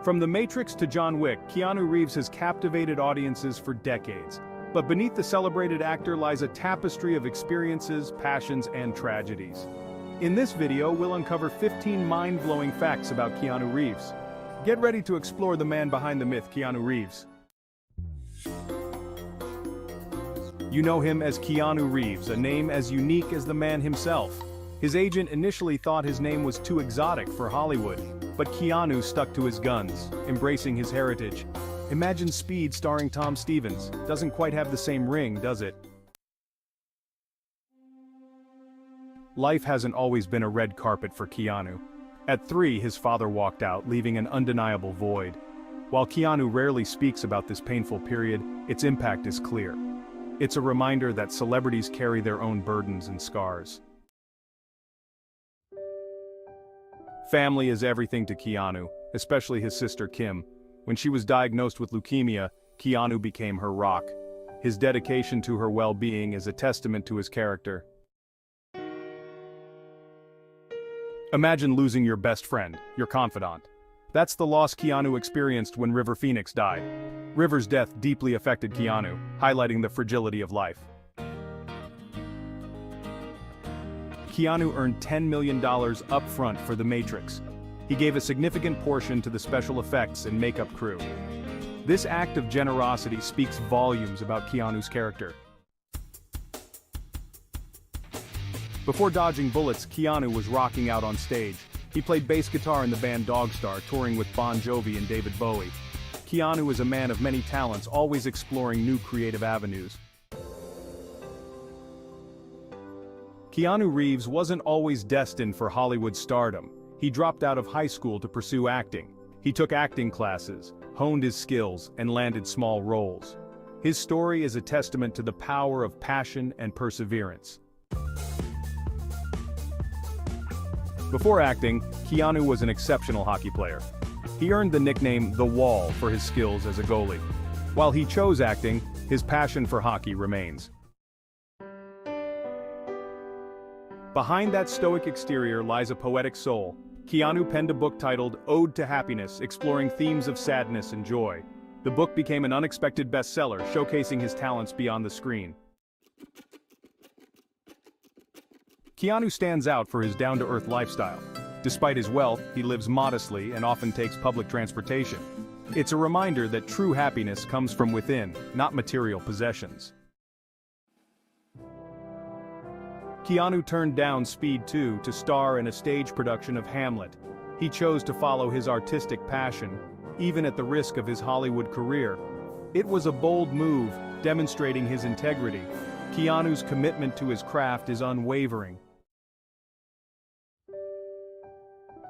From The Matrix to John Wick, Keanu Reeves has captivated audiences for decades. But beneath the celebrated actor lies a tapestry of experiences, passions, and tragedies. In this video, we'll uncover 15 mind-blowing facts about Keanu Reeves. Get ready to explore the man behind the myth, Keanu Reeves. You know him as Keanu Reeves, a name as unique as the man himself. His agent initially thought his name was too exotic for Hollywood, but Keanu stuck to his guns, embracing his heritage. Imagine Speed starring Tom Stevens. Doesn't quite have the same ring, does it? Life hasn't always been a red carpet for Keanu. At 3, his father walked out, leaving an undeniable void. While Keanu rarely speaks about this painful period, its impact is clear. It's a reminder that celebrities carry their own burdens and scars. Family is everything to Keanu, especially his sister Kim. When she was diagnosed with leukemia, Keanu became her rock. His dedication to her well-being is a testament to his character. Imagine losing your best friend, your confidant. That's the loss Keanu experienced when River Phoenix died. River's death deeply affected Keanu, highlighting the fragility of life. Keanu earned $10 million upfront for The Matrix. He gave a significant portion to the special effects and makeup crew. This act of generosity speaks volumes about Keanu's character. Before dodging bullets, Keanu was rocking out on stage. He played bass guitar in the band Dogstar, touring with Bon Jovi and David Bowie. Keanu is a man of many talents, always exploring new creative avenues. Keanu Reeves wasn't always destined for Hollywood stardom. He dropped out of high school to pursue acting. He took acting classes, honed his skills, and landed small roles. His story is a testament to the power of passion and perseverance. Before acting, Keanu was an exceptional hockey player. He earned the nickname The Wall for his skills as a goalie. While he chose acting, his passion for hockey remains. Behind that stoic exterior lies a poetic soul. Keanu penned a book titled Ode to Happiness, exploring themes of sadness and joy. The book became an unexpected bestseller, showcasing his talents beyond the screen. Keanu stands out for his down-to-earth lifestyle. Despite his wealth, he lives modestly and often takes public transportation. It's a reminder that true happiness comes from within, not material possessions. Keanu turned down Speed 2 to star in a stage production of Hamlet. He chose to follow his artistic passion, even at the risk of his Hollywood career. It was a bold move, demonstrating his integrity. Keanu's commitment to his craft is unwavering.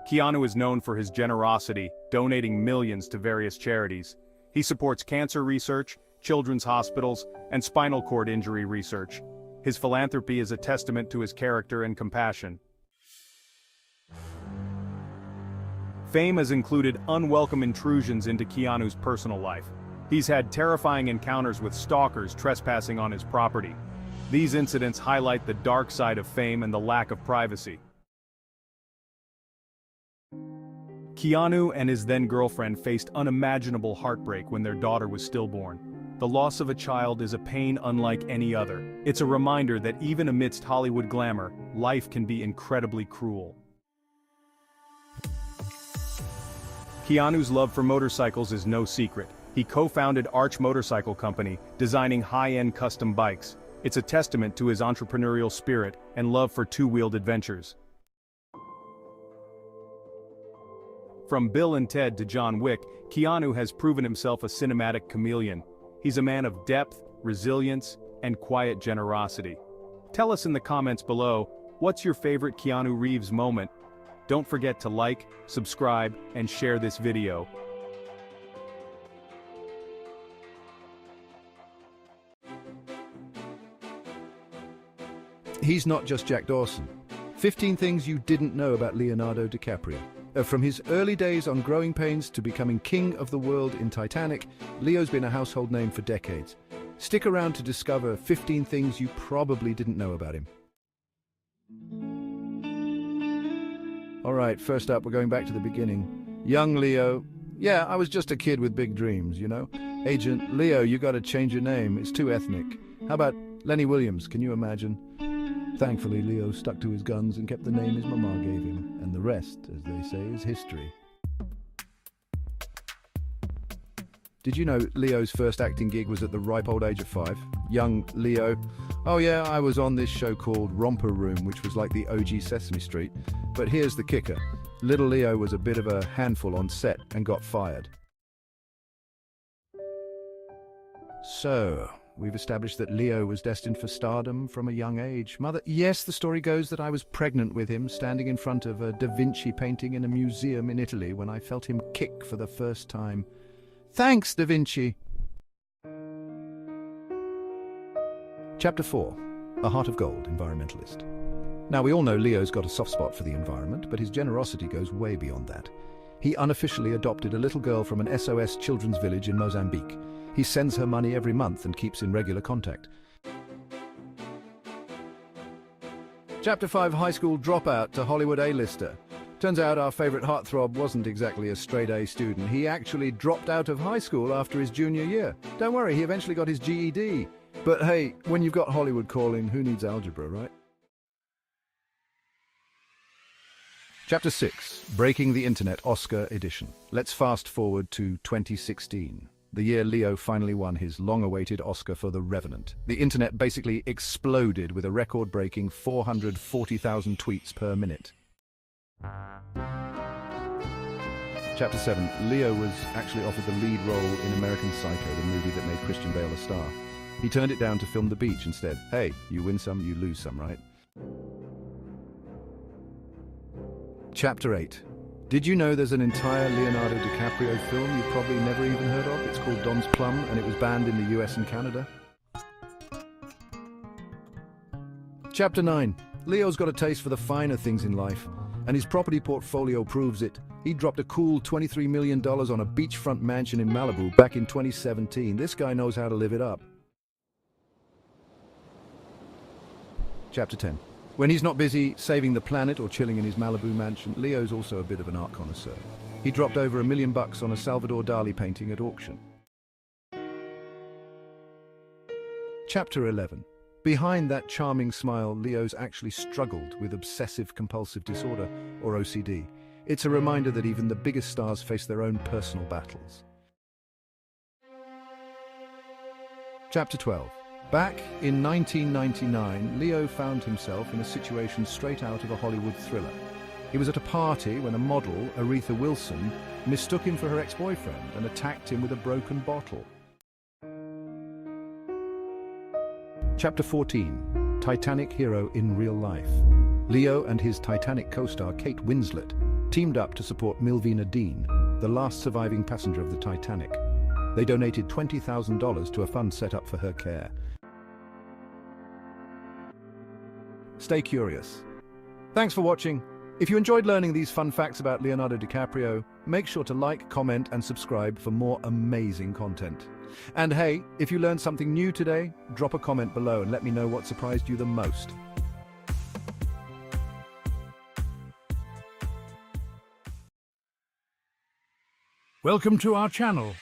Keanu is known for his generosity, donating millions to various charities. He supports cancer research, children's hospitals, and spinal cord injury research. His philanthropy is a testament to his character and compassion. Fame has included unwelcome intrusions into Keanu's personal life. He's had terrifying encounters with stalkers trespassing on his property. These incidents highlight the dark side of fame and the lack of privacy. Keanu and his then-girlfriend faced unimaginable heartbreak when their daughter was stillborn. The loss of a child is a pain unlike any other. It's a reminder that even amidst Hollywood glamour, life can be incredibly cruel. Keanu's love for motorcycles is no secret. He co-founded Arch Motorcycle Company, designing high-end custom bikes. It's a testament to his entrepreneurial spirit and love for two-wheeled adventures. From Bill and Ted to John Wick, Keanu has proven himself a cinematic chameleon. He's a man of depth, resilience, and quiet generosity. Tell us in the comments below, what's your favorite Keanu Reeves moment? Don't forget to like, subscribe, and share this video. He's not just Jack Dawson. 15 things you didn't know about Leonardo DiCaprio. From his early days on Growing Pains to becoming king of the world in Titanic, Leo's been a household name for decades. Stick around to discover 15 things you probably didn't know about him. All right, first up, we're going back to the beginning. Young Leo, Yeah, I was just a kid with big dreams, you know? Agent Leo, you gotta change your name. It's too ethnic. How about Lenny Williams? Can you imagine? Thankfully, Leo stuck to his guns and kept the name his mama gave him. And the rest, as they say, is history. Did you know Leo's first acting gig was at the ripe old age of 5? Young Leo. Oh yeah, I was on this show called Romper Room, which was like the OG Sesame Street. But here's the kicker. Little Leo was a bit of a handful on set and got fired. So, we've established that Leo was destined for stardom from a young age. Mother, yes, the story goes that I was pregnant with him, standing in front of a Da Vinci painting in a museum in Italy when I felt him kick for the first time. Thanks, Da Vinci. Chapter 4. A Heart of Gold, Environmentalist. Now, we all know Leo's got a soft spot for the environment, but his generosity goes way beyond that. He unofficially adopted a little girl from an SOS children's village in Mozambique. He sends her money every month and keeps in regular contact. Chapter 5. High school dropout to Hollywood A-lister. Turns out our favorite heartthrob wasn't exactly a straight-A student. He actually dropped out of high school after his junior year. Don't worry, he eventually got his GED. But hey, when you've got Hollywood calling, who needs algebra, right? Chapter 6. Breaking the Internet Oscar Edition. Let's fast forward to 2016. The year Leo finally won his long-awaited Oscar for The Revenant. The internet basically exploded with a record-breaking 440,000 tweets per minute. Chapter 7. Leo was actually offered the lead role in American Psycho, the movie that made Christian Bale a star. He turned it down to film the beach instead. Hey, you win some, you lose some, right? Chapter 8. Did you know there's an entire Leonardo DiCaprio film you've probably never even heard of? It's called Don's Plum, and it was banned in the US and Canada. Chapter 9. Leo's got a taste for the finer things in life, and his property portfolio proves it. He dropped a cool $23 million on a beachfront mansion in Malibu back in 2017. This guy knows how to live it up. Chapter 10. When he's not busy saving the planet or chilling in his Malibu mansion, Leo's also a bit of an art connoisseur. He dropped over $1 million on a Salvador Dali painting at auction. Chapter 11. Behind that charming smile, Leo's actually struggled with obsessive-compulsive disorder, or OCD. It's a reminder that even the biggest stars face their own personal battles. Chapter 12. Back in 1999, Leo found himself in a situation straight out of a Hollywood thriller. He was at a party when a model, Aretha Wilson, mistook him for her ex-boyfriend and attacked him with a broken bottle. Chapter 14. Titanic hero in real life. Leo and his Titanic co-star Kate Winslet teamed up to support Milvina Dean, the last surviving passenger of the Titanic. They donated $20,000 to a fund set up for her care. Stay curious. Thanks for watching. If you enjoyed learning these fun facts about Leonardo DiCaprio, make sure to like, comment, and subscribe for more amazing content. And hey, if you learned something new today, drop a comment below and let me know what surprised you the most. Welcome to our channel.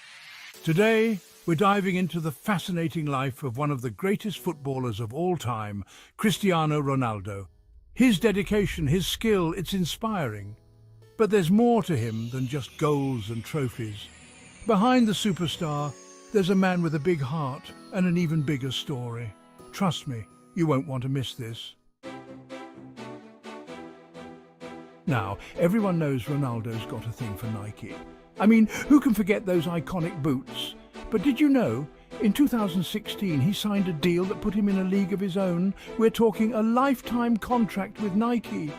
Today, we're diving into the fascinating life of one of the greatest footballers of all time, Cristiano Ronaldo. His dedication, his skill, it's inspiring. But there's more to him than just goals and trophies. Behind the superstar, there's a man with a big heart and an even bigger story. Trust me, you won't want to miss this. Now, everyone knows Ronaldo's got a thing for Nike. I mean, who can forget those iconic boots? But did you know, in 2016 he signed a deal that put him in a league of his own? We're talking a lifetime contract with Nike.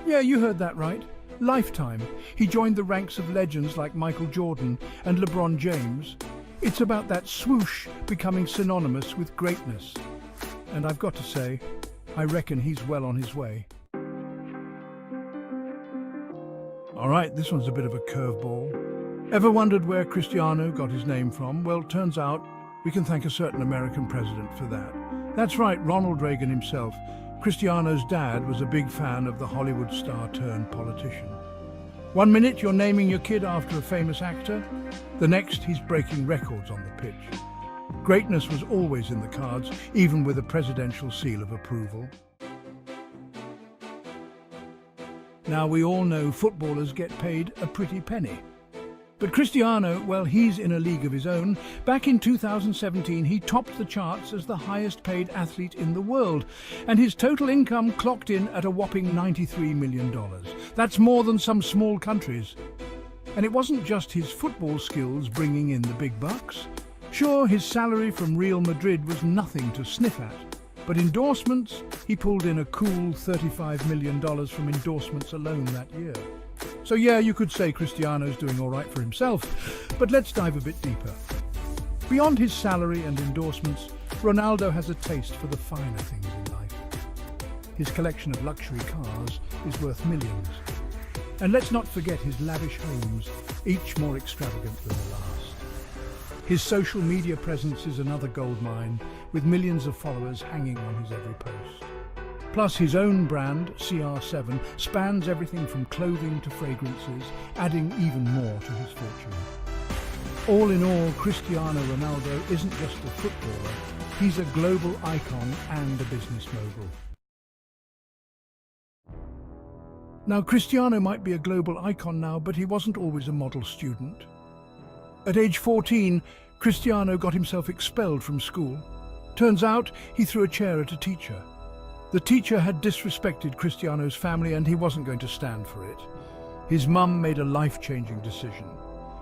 Yeah, you heard that right. Lifetime. He joined the ranks of legends like Michael Jordan and LeBron James. It's about that swoosh becoming synonymous with greatness. And I've got to say, I reckon he's well on his way. All right, this one's a bit of a curveball. Ever wondered where Cristiano got his name from? Well, turns out we can thank a certain American president for that. That's right, Ronald Reagan himself. Cristiano's dad was a big fan of the Hollywood star turned politician. One minute you're naming your kid after a famous actor, the next he's breaking records on the pitch. Greatness was always in the cards, even with a presidential seal of approval. Now we all know footballers get paid a pretty penny. But Cristiano, well, he's in a league of his own. Back in 2017, he topped the charts as the highest paid athlete in the world, and his total income clocked in at a whopping $93 million. That's more than some small countries. And it wasn't just his football skills bringing in the big bucks. Sure, his salary from Real Madrid was nothing to sniff at, but endorsements, he pulled in a cool $35 million from endorsements alone that year. So yeah, you could say Cristiano's doing all right for himself, but let's dive a bit deeper. Beyond his salary and endorsements, Ronaldo has a taste for the finer things in life. His collection of luxury cars is worth millions. And let's not forget his lavish homes, each more extravagant than the last. His social media presence is another goldmine, with millions of followers hanging on his every post. Plus, his own brand, CR7, spans everything from clothing to fragrances, adding even more to his fortune. All in all, Cristiano Ronaldo isn't just a footballer, he's a global icon and a business mogul. Now, Cristiano might be a global icon now, but he wasn't always a model student. At age 14, Cristiano got himself expelled from school. Turns out, he threw a chair at a teacher. The teacher had disrespected Cristiano's family and he wasn't going to stand for it. His mum made a life-changing decision.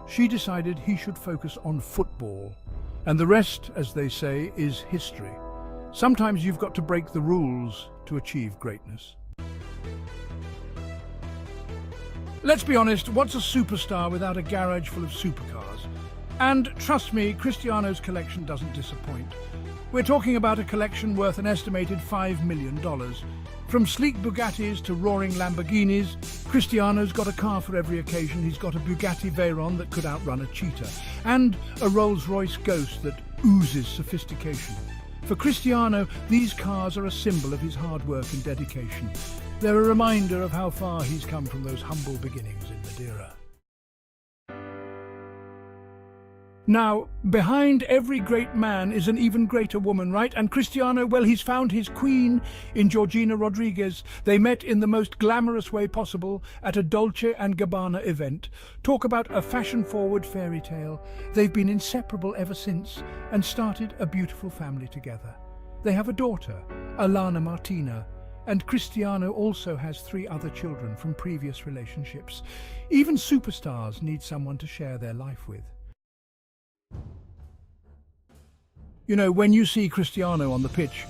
She decided he should focus on football. And the rest, as they say, is history. Sometimes you've got to break the rules to achieve greatness. Let's be honest, what's a superstar without a garage full of supercars? And trust me, Cristiano's collection doesn't disappoint. We're talking about a collection worth an estimated $5 million. From sleek Bugattis to roaring Lamborghinis, Cristiano's got a car for every occasion. He's got a Bugatti Veyron that could outrun a cheetah, and a Rolls-Royce Ghost that oozes sophistication. For Cristiano, these cars are a symbol of his hard work and dedication. They're a reminder of how far he's come from those humble beginnings in Madeira. Now, behind every great man is an even greater woman, right? And Cristiano, well, he's found his queen in Georgina Rodriguez. They met in the most glamorous way possible at a Dolce & Gabbana event. Talk about a fashion-forward fairy tale. They've been inseparable ever since and started a beautiful family together. They have a daughter, Alana Martina, and Cristiano also has 3 other children from previous relationships. Even superstars need someone to share their life with. You know, when you see Cristiano on the pitch,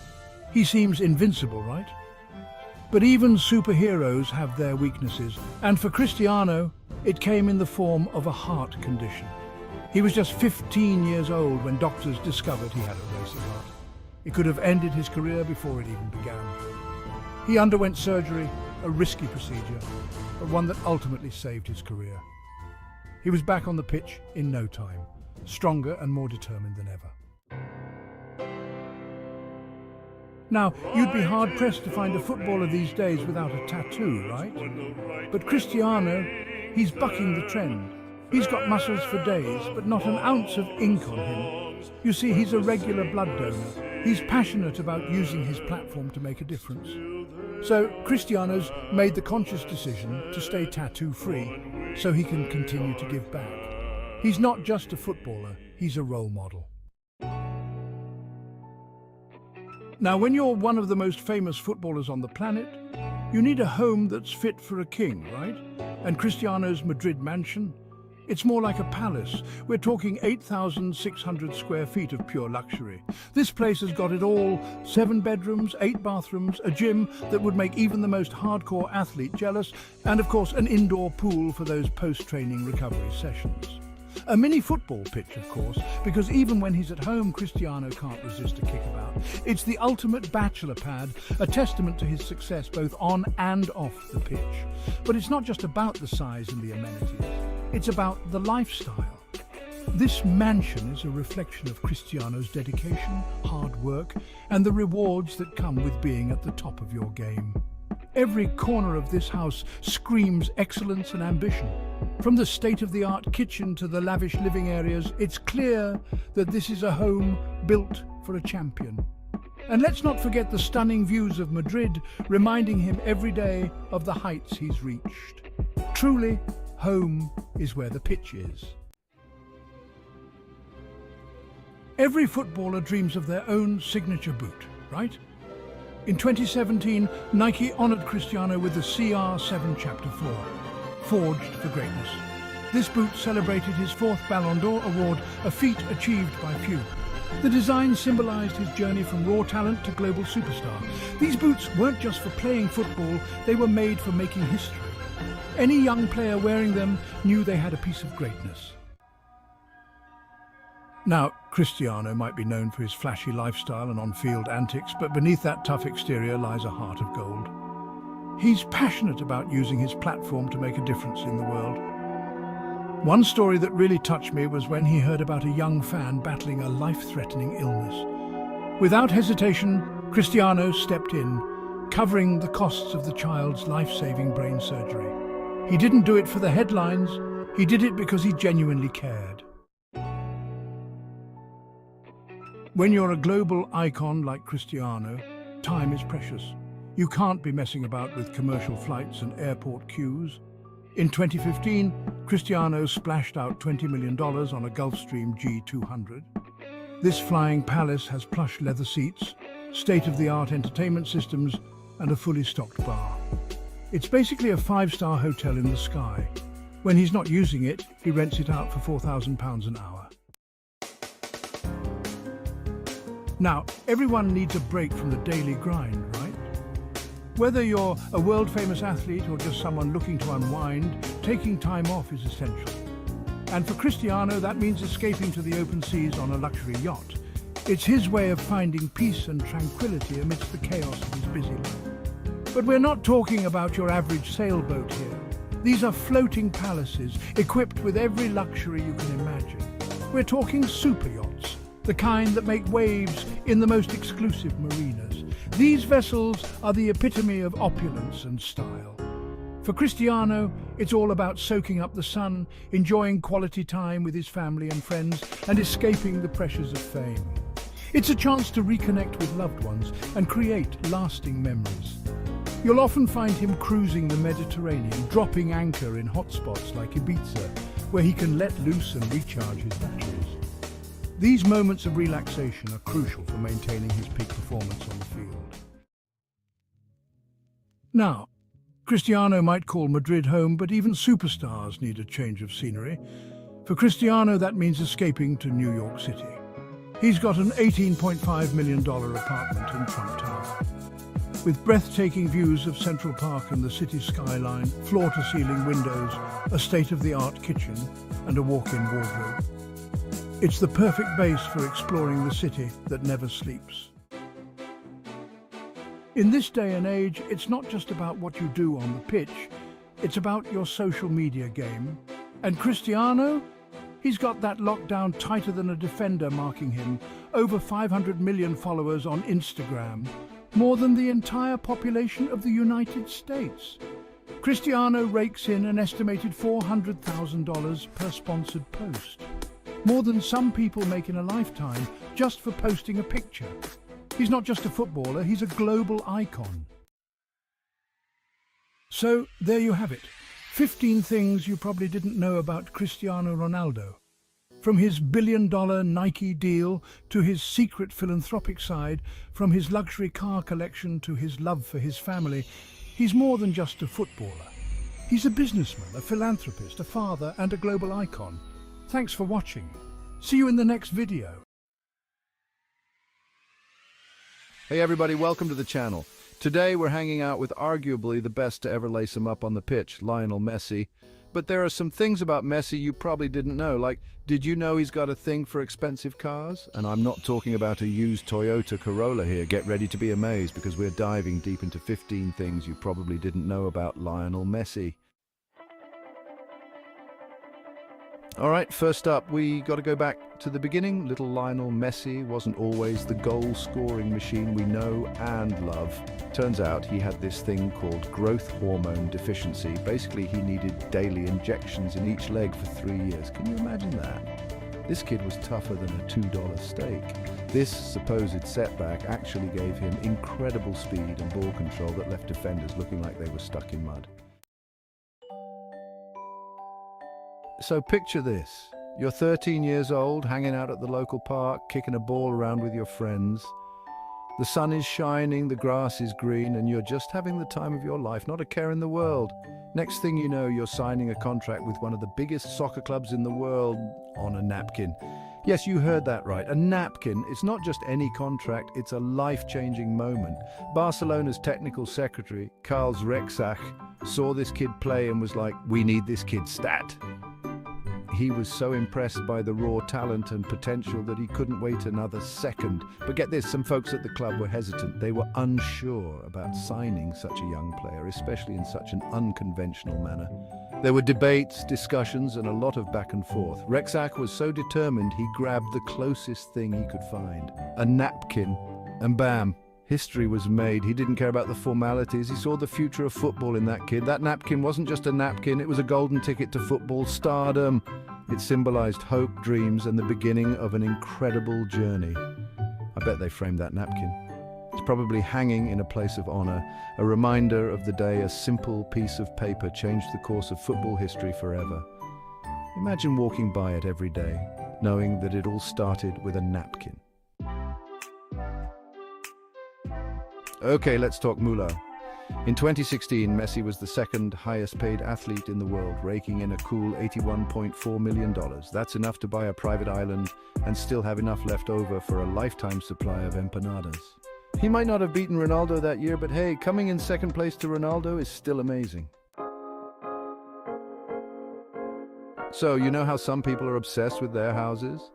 he seems invincible, right? But even superheroes have their weaknesses, and for Cristiano, it came in the form of a heart condition. He was just 15 years old when doctors discovered he had a racing heart. It could have ended his career before it even began. He underwent surgery, a risky procedure, but one that ultimately saved his career. He was back on the pitch in no time, stronger and more determined than ever. Now, you'd be hard-pressed to find a footballer these days without a tattoo, right? But Cristiano, he's bucking the trend. He's got muscles for days, but not an ounce of ink on him. You see, he's a regular blood donor. He's passionate about using his platform to make a difference. So, Cristiano's made the conscious decision to stay tattoo-free so he can continue to give back. He's not just a footballer, he's a role model. Now, when you're one of the most famous footballers on the planet, you need a home that's fit for a king, right? And Cristiano's Madrid mansion? It's more like a palace. We're talking 8,600 square feet of pure luxury. This place has got it all: 7 bedrooms, 8 bathrooms, a gym that would make even the most hardcore athlete jealous, and of course an indoor pool for those post-training recovery sessions. A mini football pitch, of course, because even when he's at home, Cristiano can't resist a kickabout. It's the ultimate bachelor pad, a testament to his success both on and off the pitch. But it's not just about the size and the amenities, it's about the lifestyle. This mansion is a reflection of Cristiano's dedication, hard work, and the rewards that come with being at the top of your game. Every corner of this house screams excellence and ambition. From the state-of-the-art kitchen to the lavish living areas, it's clear that this is a home built for a champion. And let's not forget the stunning views of Madrid, reminding him every day of the heights he's reached. Truly, home is where the pitch is. Every footballer dreams of their own signature boot, right? In 2017, Nike honored Cristiano with the CR7 Chapter 4, Forged for Greatness. This boot celebrated his fourth Ballon d'Or award, a feat achieved by few. The design symbolized his journey from raw talent to global superstar. These boots weren't just for playing football, they were made for making history. Any young player wearing them knew they had a piece of greatness. Now, Cristiano might be known for his flashy lifestyle and on-field antics, but beneath that tough exterior lies a heart of gold. He's passionate about using his platform to make a difference in the world. One story that really touched me was when he heard about a young fan battling a life-threatening illness. Without hesitation, Cristiano stepped in, covering the costs of the child's life-saving brain surgery. He didn't do it for the headlines, he did it because he genuinely cared. When you're a global icon like Cristiano, time is precious. You can't be messing about with commercial flights and airport queues. In 2015, Cristiano splashed out $20 million on a Gulfstream G200. This flying palace has plush leather seats, state-of-the-art entertainment systems, and a fully stocked bar. It's basically a five-star hotel in the sky. When he's not using it, he rents it out for £4,000 an hour. Now, everyone needs a break from the daily grind, right? Whether you're a world-famous athlete or just someone looking to unwind, taking time off is essential. And for Cristiano, that means escaping to the open seas on a luxury yacht. It's his way of finding peace and tranquility amidst the chaos of his busy life. But we're not talking about your average sailboat here. These are floating palaces, equipped with every luxury you can imagine. We're talking super yachts, the kind that make waves in the most exclusive marinas. These vessels are the epitome of opulence and style. For Cristiano, it's all about soaking up the sun, enjoying quality time with his family and friends, and escaping the pressures of fame. It's a chance to reconnect with loved ones and create lasting memories. You'll often find him cruising the Mediterranean, dropping anchor in hotspots like Ibiza, where he can let loose and recharge his batteries. These moments of relaxation are crucial for maintaining his peak performance on the field. Now, Cristiano might call Madrid home, but even superstars need a change of scenery. For Cristiano, that means escaping to New York City. He's got an $18.5 million apartment in Trump Tower. With breathtaking views of Central Park and the city skyline, floor-to-ceiling windows, a state-of-the-art kitchen, and a walk-in wardrobe. It's the perfect base for exploring the city that never sleeps. In this day and age, it's not just about what you do on the pitch, it's about your social media game. And Cristiano? He's got that lockdown tighter than a defender marking him. Over 500 million followers on Instagram, more than the entire population of the United States. Cristiano rakes in an estimated $400,000 per sponsored post. More than some people make in a lifetime just for posting a picture. He's not just a footballer, he's a global icon. So, there you have it. 15 things you probably didn't know about Cristiano Ronaldo. From his billion-dollar Nike deal to his secret philanthropic side, from his luxury car collection to his love for his family, he's more than just a footballer. He's a businessman, a philanthropist, a father, and a global icon. Thanks for watching. See you in the next video. Hey everybody, welcome to the channel. Today we're hanging out with arguably the best to ever lace him up on the pitch, Lionel Messi. But there are some things about Messi you probably didn't know, like, did you know he's got a thing for expensive cars? And I'm not talking about a used Toyota Corolla here. Get ready to be amazed because we're diving deep into 15 things you probably didn't know about Lionel Messi. All right, first up, we got to go back to the beginning. Little Lionel Messi wasn't always the goal-scoring machine we know and love. Turns out he had this thing called growth hormone deficiency. Basically, he needed daily injections in each leg for 3 years. Can you imagine that? This kid was tougher than a $2 steak. This supposed setback actually gave him incredible speed and ball control that left defenders looking like they were stuck in mud. So picture this. You're 13 years old, hanging out at the local park, kicking a ball around with your friends. The sun is shining, the grass is green, and you're just having the time of your life, not a care in the world. Next thing you know, you're signing a contract with one of the biggest soccer clubs in the world on a napkin. Yes, you heard that right. A napkin. It's not just any contract, it's a life-changing moment. Barcelona's technical secretary, Karl Rexach, saw this kid play and was like, "We need this kid stat." He was so impressed by the raw talent and potential that he couldn't wait another second. But get this, some folks at the club were hesitant. They were unsure about signing such a young player, especially in such an unconventional manner. There were debates, discussions, and a lot of back and forth. Rexach was so determined he grabbed the closest thing he could find, a napkin, and bam, history was made. He didn't care about the formalities. He saw the future of football in that kid. That napkin wasn't just a napkin, it was a golden ticket to football stardom. It symbolized hope, dreams, and the beginning of an incredible journey. I bet they framed that napkin. It's probably hanging in a place of honor, a reminder of the day a simple piece of paper changed the course of football history forever. Imagine walking by it every day, knowing that it all started with a napkin. Okay, let's talk moolah. In 2016, Messi was the second highest paid athlete in the world, raking in a cool $81.4 million. That's enough to buy a private island and still have enough left over for a lifetime supply of empanadas. He might not have beaten Ronaldo that year, but hey, coming in second place to Ronaldo is still amazing. So, you know how some people are obsessed with their houses?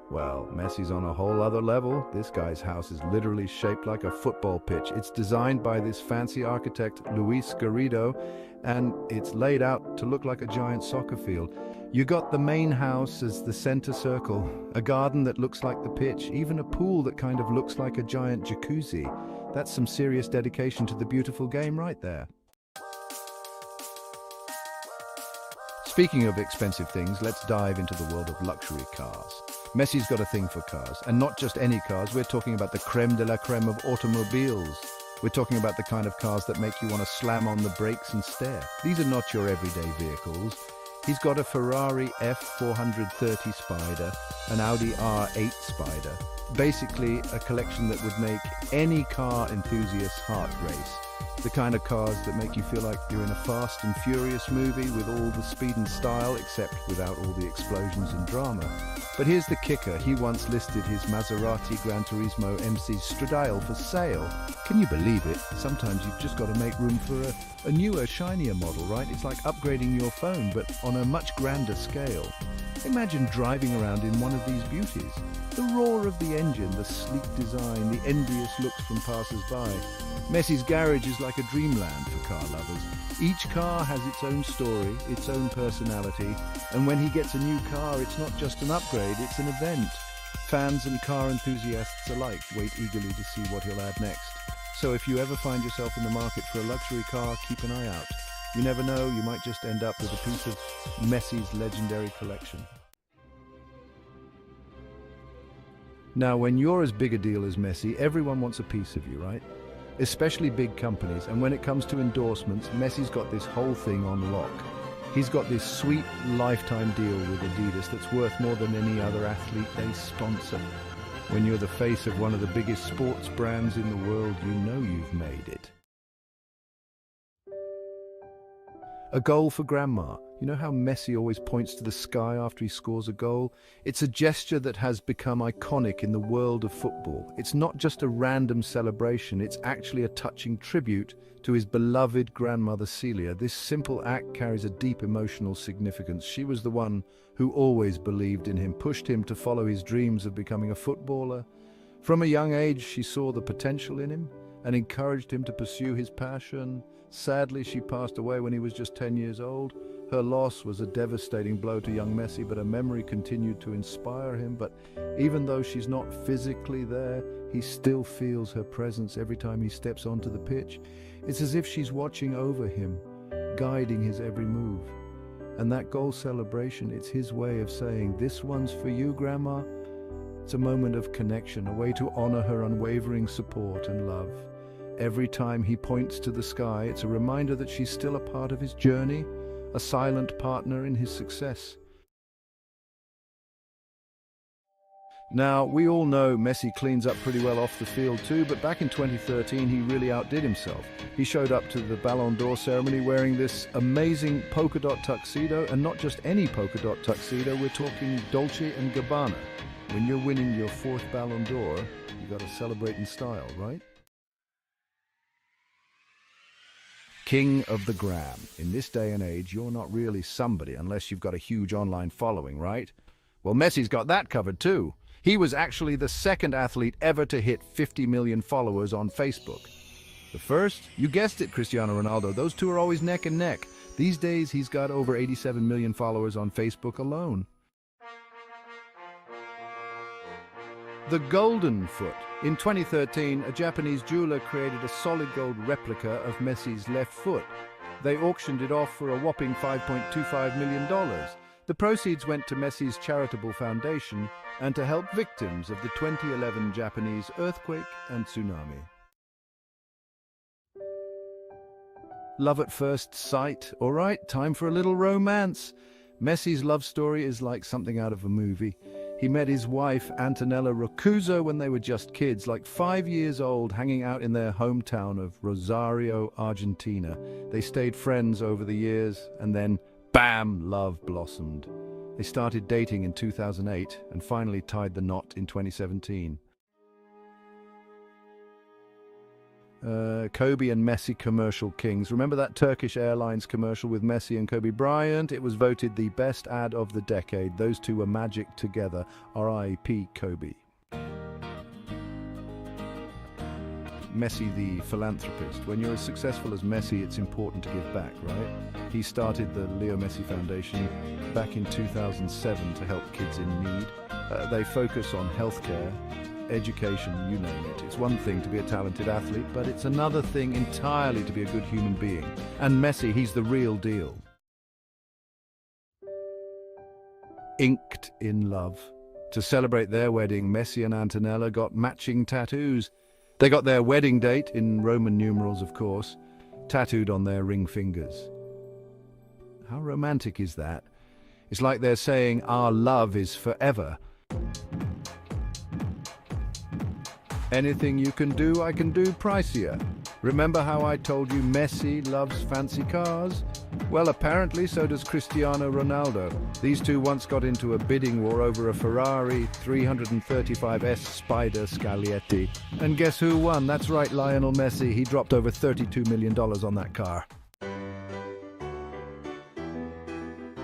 Well, Messi's on a whole other level. This guy's house is literally shaped like a football pitch. It's designed by this fancy architect, Luis Garrido, and it's laid out to look like a giant soccer field. You got the main house as the center circle, a garden that looks like the pitch, even a pool that kind of looks like a giant jacuzzi. That's some serious dedication to the beautiful game right there. Speaking of expensive things, let's dive into the world of luxury cars. Messi's got a thing for cars, and not just any cars. We're talking about the creme de la creme of automobiles. We're talking about the kind of cars that make you want to slam on the brakes and stare. These are not your everyday vehicles. He's got a Ferrari F430 Spider, an Audi R8 Spider. Basically, a collection that would make any car enthusiast's heart race. The kind of cars that make you feel like you're in a Fast and Furious movie with all the speed and style, except without all the explosions and drama. But here's the kicker. He once listed his Maserati Gran Turismo MC Stradale for sale. Can you believe it? Sometimes you've just got to make room for a newer, shinier model, right? It's like upgrading your phone, but on a much grander scale. Imagine driving around in one of these beauties. The roar of the engine, the sleek design, the envious looks from passers-by. Messi's garage is like a dreamland for car lovers. Each car has its own story, its own personality, and when he gets a new car, it's not just an upgrade, it's an event. Fans and car enthusiasts alike wait eagerly to see what he'll add next. So if you ever find yourself in the market for a luxury car, keep an eye out. You never know, you might just end up with a piece of Messi's legendary collection. Now, when you're as big a deal as Messi, everyone wants a piece of you, right? Especially big companies, and when it comes to endorsements, Messi's got this whole thing on lock. He's got this sweet lifetime deal with Adidas that's worth more than any other athlete they sponsor. When you're the face of one of the biggest sports brands in the world, you know you've made it. A goal for grandma. You know how Messi always points to the sky after he scores a goal? It's a gesture that has become iconic in the world of football. It's not just a random celebration, it's actually a touching tribute to his beloved grandmother Celia. This simple act carries a deep emotional significance. She was the one who always believed in him, pushed him to follow his dreams of becoming a footballer. From a young age, she saw the potential in him and encouraged him to pursue his passion. Sadly, she passed away when he was just 10 years old. Her loss was a devastating blow to young Messi, but her memory continued to inspire him. But even though she's not physically there, he still feels her presence every time he steps onto the pitch. It's as if she's watching over him, guiding his every move. And that goal celebration, it's his way of saying, "This one's for you, Grandma." It's a moment of connection, a way to honor her unwavering support and love. Every time he points to the sky, it's a reminder that she's still a part of his journey, a silent partner in his success. Now, we all know Messi cleans up pretty well off the field too, but back in 2013 he really outdid himself. He showed up to the Ballon d'Or ceremony wearing this amazing polka dot tuxedo, and not just any polka dot tuxedo, we're talking Dolce & Gabbana. When you're winning your 4th Ballon d'Or, you gotta celebrate in style, right? King of the gram. In this day and age, you're not really somebody unless you've got a huge online following, right? Well, Messi's got that covered too. He was actually the second athlete ever to hit 50 million followers on Facebook. The first, you guessed it, Cristiano Ronaldo. Those two are always neck and neck. These days, he's got over 87 million followers on Facebook alone. The golden foot. In 2013, a Japanese jeweler created a solid gold replica of Messi's left foot. They auctioned it off for a whopping $5.25 million. The proceeds went to Messi's charitable foundation and to help victims of the 2011 Japanese earthquake and tsunami. Love at first sight. All right, time for a little romance. Messi's love story is like something out of a movie. He met his wife, Antonella Roccuzzo, when they were just kids, like 5 years old, hanging out in their hometown of Rosario, Argentina. They stayed friends over the years, and then, bam, love blossomed. They started dating in 2008 and finally tied the knot in 2017. Kobe and Messi commercial kings. Remember that Turkish Airlines commercial with Messi and Kobe Bryant? It was voted the best ad of the decade. Those two were magic together. R.I.P. Kobe. Messi the philanthropist. When you're as successful as Messi, it's important to give back, right? He started the Leo Messi Foundation back in 2007 to help kids in need. They focus on healthcare, education, you name it. It's one thing to be a talented athlete, but it's another thing entirely to be a good human being. And Messi, he's the real deal. Inked in love. To celebrate their wedding, Messi and Antonella got matching tattoos. They got their wedding date, in Roman numerals of course, tattooed on their ring fingers. How romantic is that? It's like they're saying our love is forever. Anything you can do, I can do pricier. Remember how I told you Messi loves fancy cars? Well, apparently so does Cristiano Ronaldo. These two once got into a bidding war over a Ferrari 335S Spider Scaglietti. And guess who won? That's right, Lionel Messi. He dropped over $32 million on that car.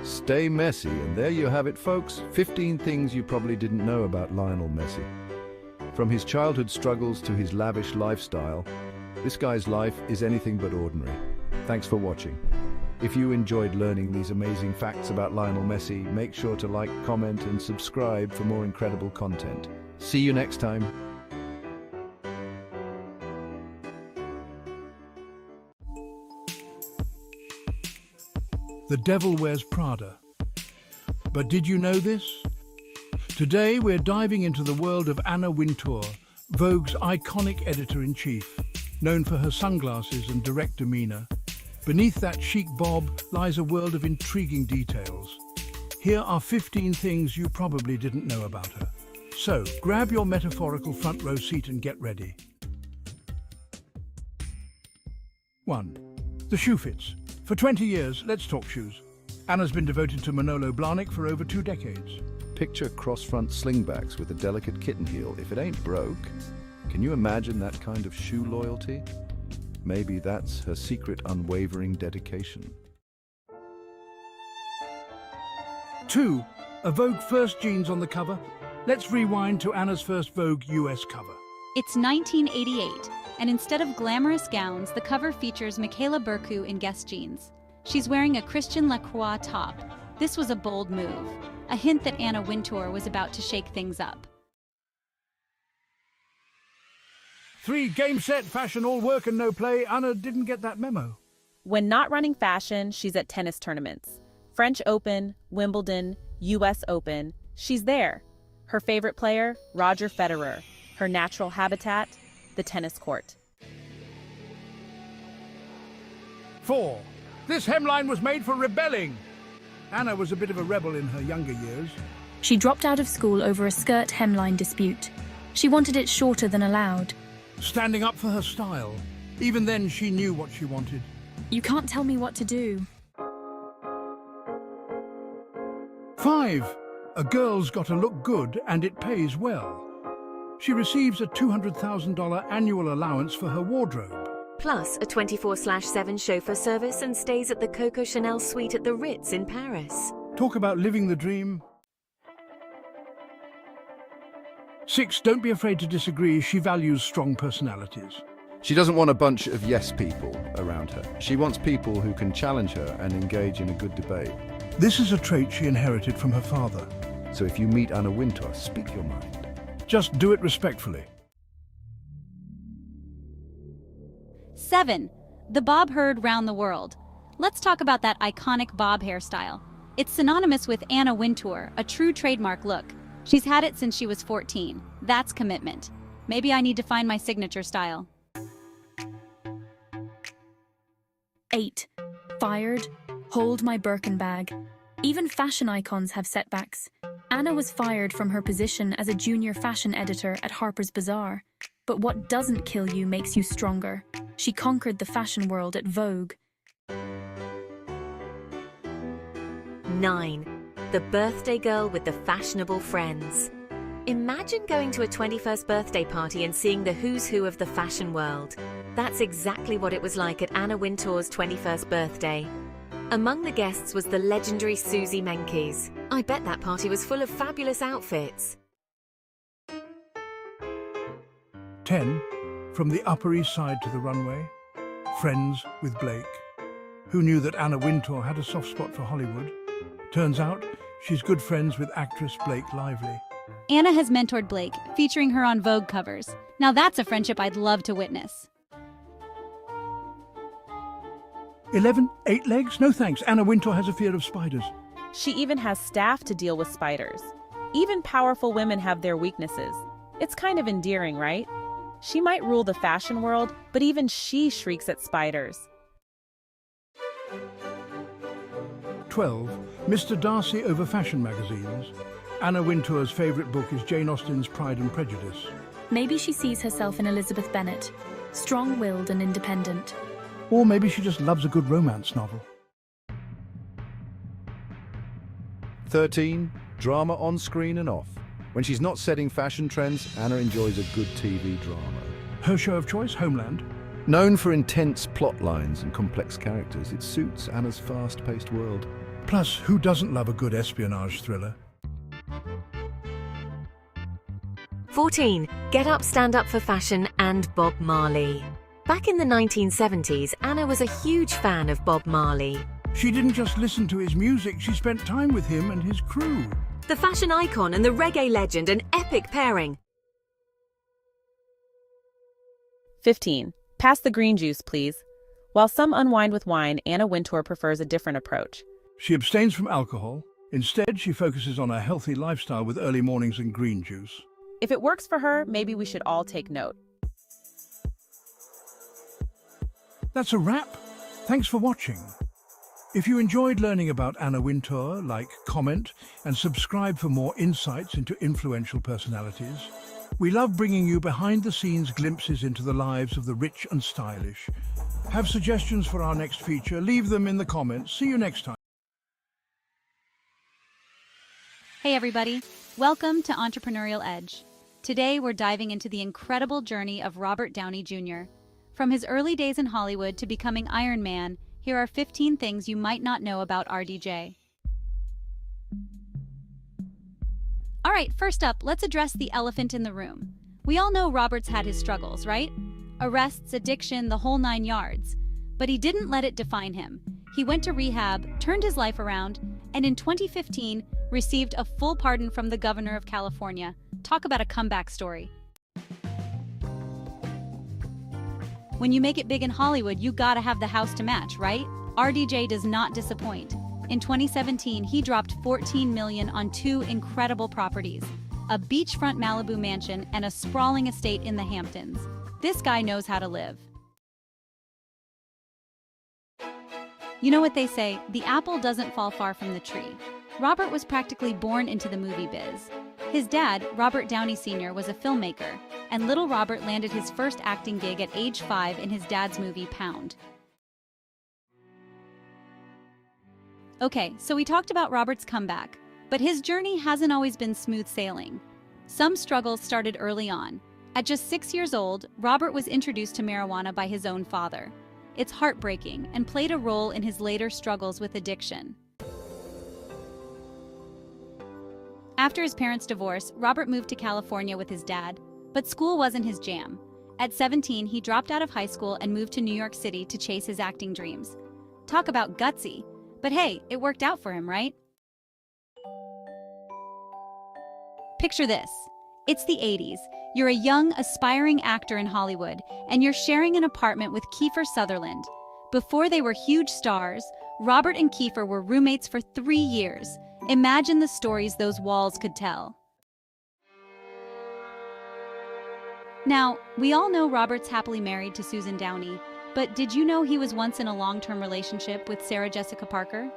Stay messy, and there you have it, folks. 15 things you probably didn't know about Lionel Messi. From his childhood struggles to his lavish lifestyle, this guy's life is anything but ordinary. Thanks for watching. If you enjoyed learning these amazing facts about Lionel Messi, make sure to like, comment, and subscribe for more incredible content. See you next time. The devil wears Prada. But did you know this? Today we're diving into the world of Anna Wintour, Vogue's iconic editor-in-chief, known for her sunglasses and direct demeanor. Beneath that chic bob lies a world of intriguing details. Here are 15 things you probably didn't know about her. So, grab your metaphorical front row seat and get ready. 1. The shoe fits. For 20 years, let's talk shoes. Anna's been devoted to Manolo Blahnik for over 2 decades. Picture cross-front slingbacks with a delicate kitten heel. If it ain't broke, can you imagine that kind of shoe loyalty? Maybe that's her secret unwavering dedication. 2. A Vogue first jeans on the cover. Let's rewind to Anna's first Vogue US cover. It's 1988, and instead of glamorous gowns, the cover features Michaela Berku in Guess jeans. She's wearing a Christian Lacroix top. This was a bold move, a hint that Anna Wintour was about to shake things up. 3, game set, fashion, all work and no play. Anna didn't get that memo. When not running fashion, she's at tennis tournaments. French Open, Wimbledon, US Open. She's there. Her favorite player, Roger Federer. Her natural habitat, the tennis court. 4, this hemline was made for rebelling. Anna was a bit of a rebel in her younger years. She dropped out of school over a skirt hemline dispute. She wanted it shorter than allowed. Standing up for her style. Even then, she knew what she wanted. You can't tell me what to do. 5, a girl's got to look good and it pays well. She receives a $200,000 annual allowance for her wardrobe. Plus a 24/7 chauffeur service and stays at the Coco Chanel suite at the Ritz in Paris. Talk about living the dream. 6, don't be afraid to disagree. She values strong personalities. She doesn't want a bunch of yes people around her. She wants people who can challenge her and engage in a good debate. This is a trait she inherited from her father. So if you meet Anna Wintour, speak your mind. Just do it respectfully. 7, the bob heard round the world. Let's talk about that iconic bob hairstyle. It's synonymous with Anna Wintour, a true trademark look. She's had it since she was 14. That's commitment. Maybe I need to find my signature style. 8, fired, hold my Birkin bag. Even fashion icons have setbacks. Anna was fired from her position as a junior fashion editor at Harper's Bazaar. But what doesn't kill you makes you stronger. She conquered the fashion world at Vogue. 9, the birthday girl with the fashionable friends. Imagine going to a 21st birthday party and seeing the who's who of the fashion world. That's exactly what it was like at Anna Wintour's 21st birthday. Among the guests was the legendary Susie Menkes. I bet that party was full of fabulous outfits. 10, from the Upper East Side to the runway. Friends with Blake. Who knew that Anna Wintour had a soft spot for Hollywood? Turns out, she's good friends with actress Blake Lively. Anna has mentored Blake, featuring her on Vogue covers. Now that's a friendship I'd love to witness. 11, 8 legs? No thanks. Anna Wintour has a fear of spiders. She even has staff to deal with spiders. Even powerful women have their weaknesses. It's kind of endearing, right? She might rule the fashion world, but even she shrieks at spiders. 12, Mr. Darcy over fashion magazines. Anna Wintour's favourite book is Jane Austen's Pride and Prejudice. Maybe she sees herself in Elizabeth Bennet, strong-willed and independent. Or maybe she just loves a good romance novel. 13, drama on screen and off. When she's not setting fashion trends, Anna enjoys a good TV drama. Her show of choice, Homeland. Known for intense plot lines and complex characters, it suits Anna's fast-paced world. Plus, who doesn't love a good espionage thriller? 14, get up, stand up for fashion and Bob Marley. Back in the 1970s, Anna was a huge fan of Bob Marley. She didn't just listen to his music, she spent time with him and his crew. The fashion icon and the reggae legend, an epic pairing. 15, pass the green juice, please. While some unwind with wine, Anna Wintour prefers a different approach. She abstains from alcohol. Instead, she focuses on a healthy lifestyle with early mornings and green juice. If it works for her, maybe we should all take note. That's a wrap. Thanks for watching. If you enjoyed learning about Anna Wintour, like, comment, and subscribe for more insights into influential personalities. We love bringing you behind-the-scenes glimpses into the lives of the rich and stylish. Have suggestions for our next feature? Leave them in the comments. See you next time. Hey everybody, welcome to Entrepreneurial Edge. Today we're diving into the incredible journey of Robert Downey Jr. From his early days in Hollywood to becoming Iron Man, here are 15 things you might not know about RDJ. All right, first up, let's address the elephant in the room. We all know Robert's had his struggles, right? Arrests, addiction, the whole 9 yards. But he didn't let it define him. He went to rehab, turned his life around, and in 2015 received a full pardon from the governor of California. Talk about a comeback story. When you make it big in Hollywood, you gotta have the house to match, right? RDJ does not disappoint. In 2017, he dropped $14 million on two incredible properties, a beachfront Malibu mansion and a sprawling estate in the Hamptons. This guy knows how to live. You know what they say, the apple doesn't fall far from the tree. Robert was practically born into the movie biz. His dad, Robert Downey Sr., was a filmmaker, and little Robert landed his first acting gig at age 5 in his dad's movie Pound. Okay, so we talked about Robert's comeback, but his journey hasn't always been smooth sailing. Some struggles started early on. At just 6 years old, Robert was introduced to marijuana by his own father. It's heartbreaking and played a role in his later struggles with addiction. After his parents' divorce, Robert moved to California with his dad, but school wasn't his jam. At 17, he dropped out of high school and moved to New York City to chase his acting dreams. Talk about gutsy. But hey, it worked out for him, right? Picture this. It's the 80s. You're a young, aspiring actor in Hollywood, and you're sharing an apartment with Kiefer Sutherland. Before they were huge stars, Robert and Kiefer were roommates for 3 years. Imagine the stories those walls could tell. Now, we all know Robert's happily married to Susan Downey, but did you know he was once in a long-term relationship with Sarah Jessica Parker?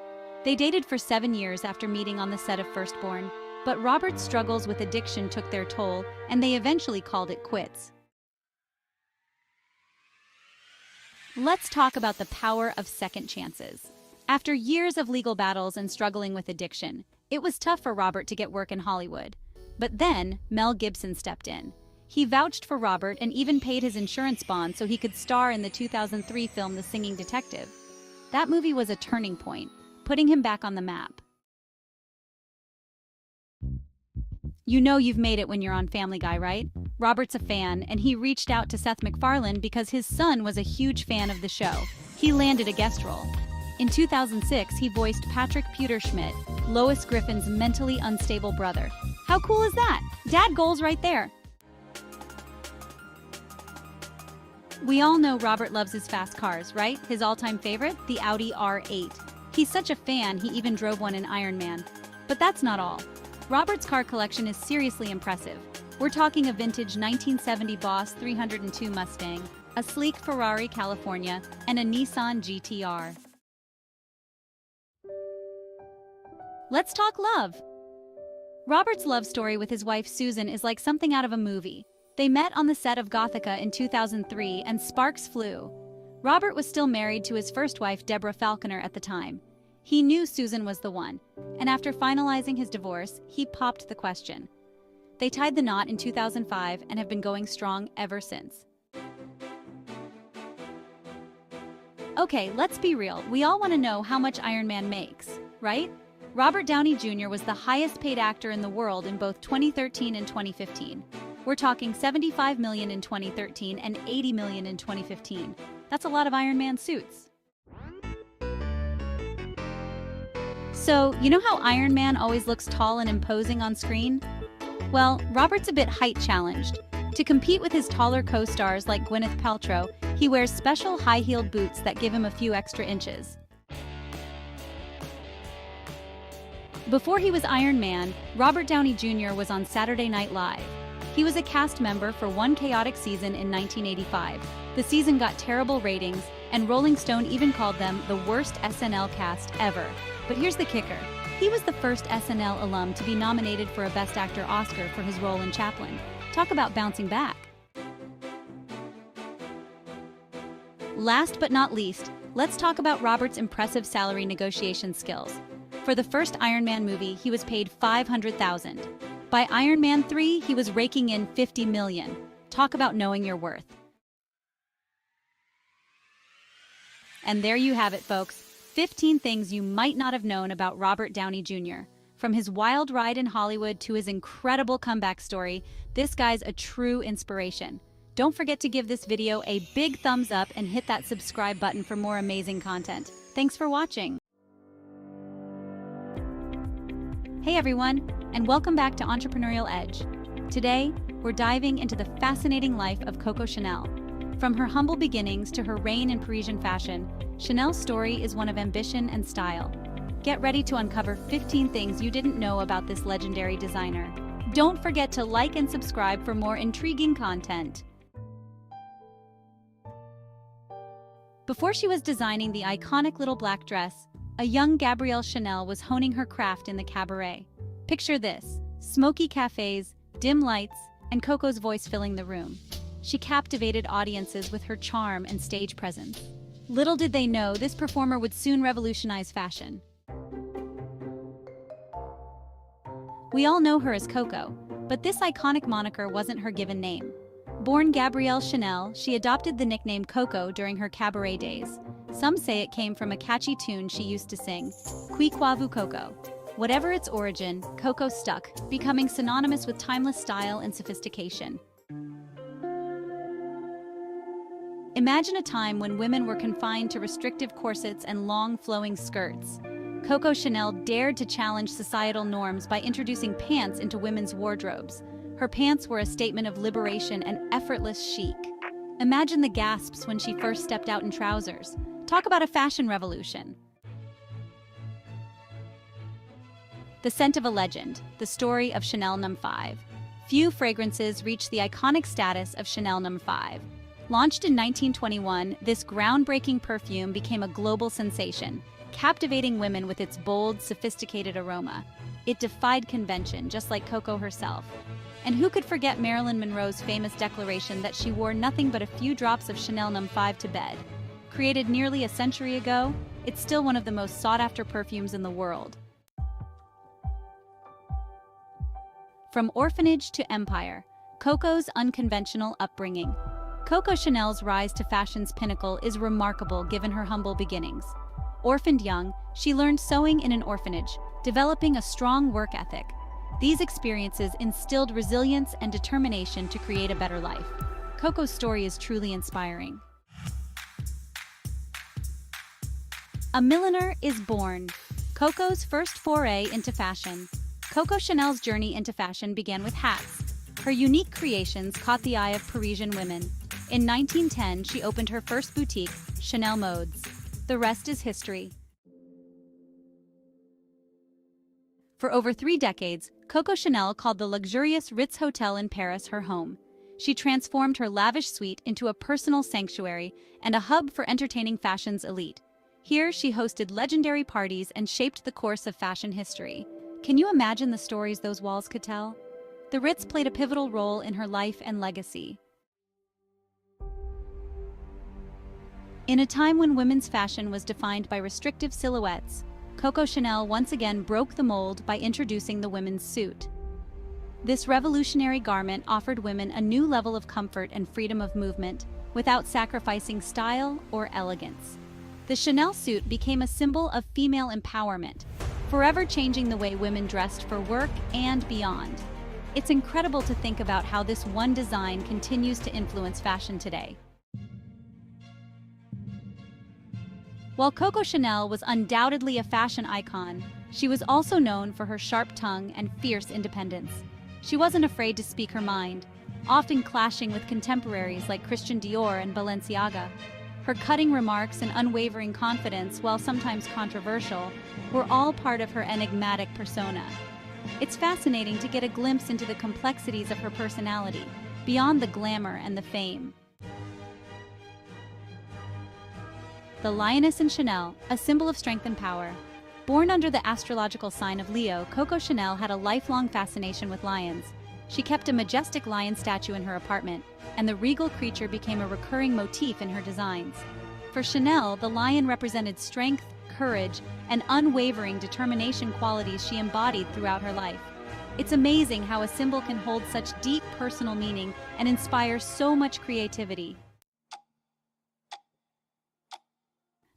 They dated for 7 years after meeting on the set of Firstborn, but Robert's struggles with addiction took their toll, and they eventually called it quits. Let's talk about the power of second chances. After years of legal battles and struggling with addiction, it was tough for Robert to get work in Hollywood. But then, Mel Gibson stepped in. He vouched for Robert and even paid his insurance bond so he could star in the 2003 film The Singing Detective. That movie was a turning point, putting him back on the map. You know you've made it when you're on Family Guy, right? Robert's a fan, and he reached out to Seth MacFarlane because his son was a huge fan of the show. He landed a guest role. In 2006, he voiced Patrick Pewterschmidt, Lois Griffin's mentally unstable brother. How cool is that? Dad goals right there. We all know Robert loves his fast cars, right? His all-time favorite, the Audi R8. He's such a fan, he even drove one in Iron Man. But that's not all. Robert's car collection is seriously impressive. We're talking a vintage 1970 Boss 302 Mustang, a sleek Ferrari California, and a Nissan GT-R. Let's talk love. Robert's love story with his wife Susan is like something out of a movie. They met on the set of Gothica in 2003 and sparks flew. Robert was still married to his first wife, Deborah Falconer, at the time. He knew Susan was the one, and after finalizing his divorce, he popped the question. They tied the knot in 2005 and have been going strong ever since. Okay, let's be real. We all want to know how much Iron Man makes, right? Robert Downey Jr. was the highest paid actor in the world in both 2013 and 2015. We're talking $75 million in 2013 and $80 million in 2015. That's a lot of Iron Man suits. So, you know how Iron Man always looks tall and imposing on screen? Well, Robert's a bit height challenged. To compete with his taller co-stars like Gwyneth Paltrow, he wears special high-heeled boots that give him a few extra inches. Before he was Iron Man, Robert Downey Jr. was on Saturday Night Live. He was a cast member for one chaotic season in 1985. The season got terrible ratings, and Rolling Stone even called them the worst SNL cast ever. But here's the kicker. He was the first SNL alum to be nominated for a Best Actor Oscar for his role in Chaplin. Talk about bouncing back. Last but not least, let's talk about Robert's impressive salary negotiation skills. For the first Iron Man movie, he was paid $500,000. By Iron Man 3, he was raking in $50 million. Talk about knowing your worth. And there you have it, folks. 15 things you might not have known about Robert Downey Jr. From his wild ride in Hollywood to his incredible comeback story, this guy's a true inspiration. Don't forget to give this video a big thumbs up and hit that subscribe button for more amazing content. Thanks for watching. Hey everyone, and welcome back to Entrepreneurial Edge. Today, we're diving into the fascinating life of Coco Chanel. From her humble beginnings to her reign in Parisian fashion, Chanel's story is one of ambition and style. Get ready to uncover 15 things you didn't know about this legendary designer. Don't forget to like and subscribe for more intriguing content. Before she was designing the iconic little black dress, a young Gabrielle Chanel was honing her craft in the cabaret. Picture this: smoky cafes, dim lights, and Coco's voice filling the room. She captivated audiences with her charm and stage presence. Little did they know, this performer would soon revolutionize fashion. We all know her as Coco, but this iconic moniker wasn't her given name. Born Gabrielle Chanel, she adopted the nickname Coco during her cabaret days. Some say it came from a catchy tune she used to sing, Qui Quavu Coco. Whatever its origin, Coco stuck, becoming synonymous with timeless style and sophistication. Imagine a time when women were confined to restrictive corsets and long flowing skirts. Coco Chanel dared to challenge societal norms by introducing pants into women's wardrobes. Her pants were a statement of liberation and effortless chic. Imagine the gasps when she first stepped out in trousers. Talk about a fashion revolution. The scent of a legend, the story of Chanel No. 5. Few fragrances reach the iconic status of Chanel No. 5. Launched in 1921, this groundbreaking perfume became a global sensation, captivating women with its bold, sophisticated aroma. It defied convention, just like Coco herself. And who could forget Marilyn Monroe's famous declaration that she wore nothing but a few drops of Chanel No. 5 to bed? Created nearly a century ago, it's still one of the most sought-after perfumes in the world. From orphanage to empire, Coco's unconventional upbringing. Coco Chanel's rise to fashion's pinnacle is remarkable given her humble beginnings. Orphaned young, she learned sewing in an orphanage, developing a strong work ethic. These experiences instilled resilience and determination to create a better life. Coco's story is truly inspiring. A milliner is born. Coco's first foray into fashion. Coco Chanel's journey into fashion began with hats. Her unique creations caught the eye of Parisian women. In 1910, she opened her first boutique, Chanel Modes. The rest is history. For over 3 decades, Coco Chanel called the luxurious Ritz Hotel in Paris her home. She transformed her lavish suite into a personal sanctuary and a hub for entertaining fashion's elite. Here, she hosted legendary parties and shaped the course of fashion history. Can you imagine the stories those walls could tell? The Ritz played a pivotal role in her life and legacy. In a time when women's fashion was defined by restrictive silhouettes, Coco Chanel once again broke the mold by introducing the women's suit. This revolutionary garment offered women a new level of comfort and freedom of movement without sacrificing style or elegance. The Chanel suit became a symbol of female empowerment, forever changing the way women dressed for work and beyond. It's incredible to think about how this one design continues to influence fashion today. While Coco Chanel was undoubtedly a fashion icon, she was also known for her sharp tongue and fierce independence. She wasn't afraid to speak her mind, often clashing with contemporaries like Christian Dior and Balenciaga. Her cutting remarks and unwavering confidence, while sometimes controversial, were all part of her enigmatic persona. It's fascinating to get a glimpse into the complexities of her personality, beyond the glamour and the fame. The lioness in Chanel, a symbol of strength and power. Born under the astrological sign of Leo, Coco Chanel had a lifelong fascination with lions. She kept a majestic lion statue in her apartment, and the regal creature became a recurring motif in her designs. For Chanel, the lion represented strength, courage, and unwavering determination, qualities she embodied throughout her life. It's amazing how a symbol can hold such deep personal meaning and inspire so much creativity.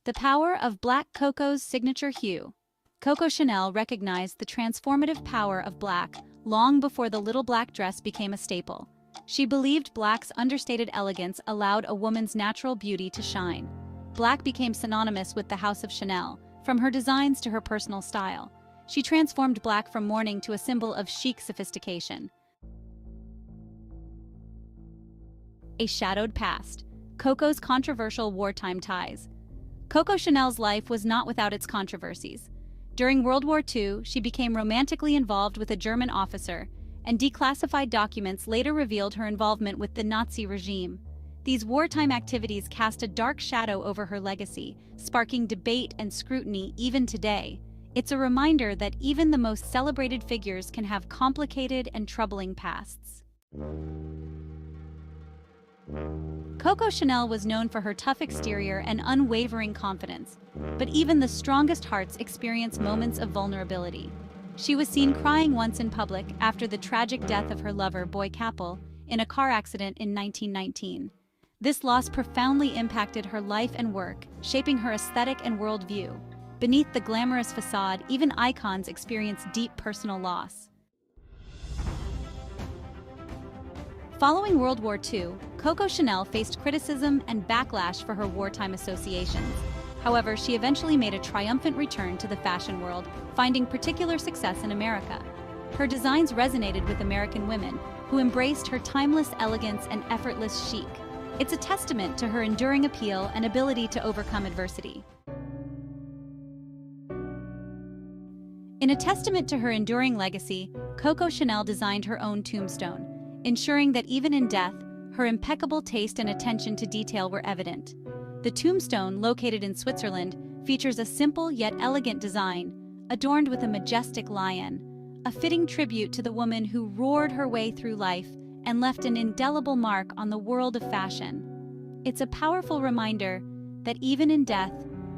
The power of Black Coco's signature hue. Coco Chanel recognized the transformative power of black long before the little black dress became a staple. She believed black's understated elegance allowed a woman's natural beauty to shine. black became synonymous with the House of Chanel, from her designs to her personal style. She transformed black from mourning to a symbol of chic sophistication. A shadowed past. Coco's controversial wartime ties. Coco Chanel's life was not without its controversies. During World War II, she became romantically involved with a German officer, and declassified documents later revealed her involvement with the Nazi regime. These wartime activities cast a dark shadow over her legacy, sparking debate and scrutiny even today. It's a reminder that even the most celebrated figures can have complicated and troubling pasts. Coco Chanel was known for her tough exterior and unwavering confidence, but even the strongest hearts experience moments of vulnerability. She was seen crying once in public after the tragic death of her lover, Boy Capel, in a car accident in 1919. This loss profoundly impacted her life and work, shaping her aesthetic and worldview. Beneath the glamorous facade, even icons experience deep personal loss. Following World War II, Coco Chanel faced criticism and backlash for her wartime associations. However, she eventually made a triumphant return to the fashion world, finding particular success in America. Her designs resonated with American women, who embraced her timeless elegance and effortless chic. It's a testament to her enduring appeal and ability to overcome adversity. In a testament to her enduring legacy, Coco Chanel designed her own tombstone, ensuring that even in death, her impeccable taste and attention to detail were evident. The tombstone, located in Switzerland, features a simple yet elegant design, adorned with a majestic lion, a fitting tribute to the woman who roared her way through life and left an indelible mark on the world of fashion. It's a powerful reminder that even in death,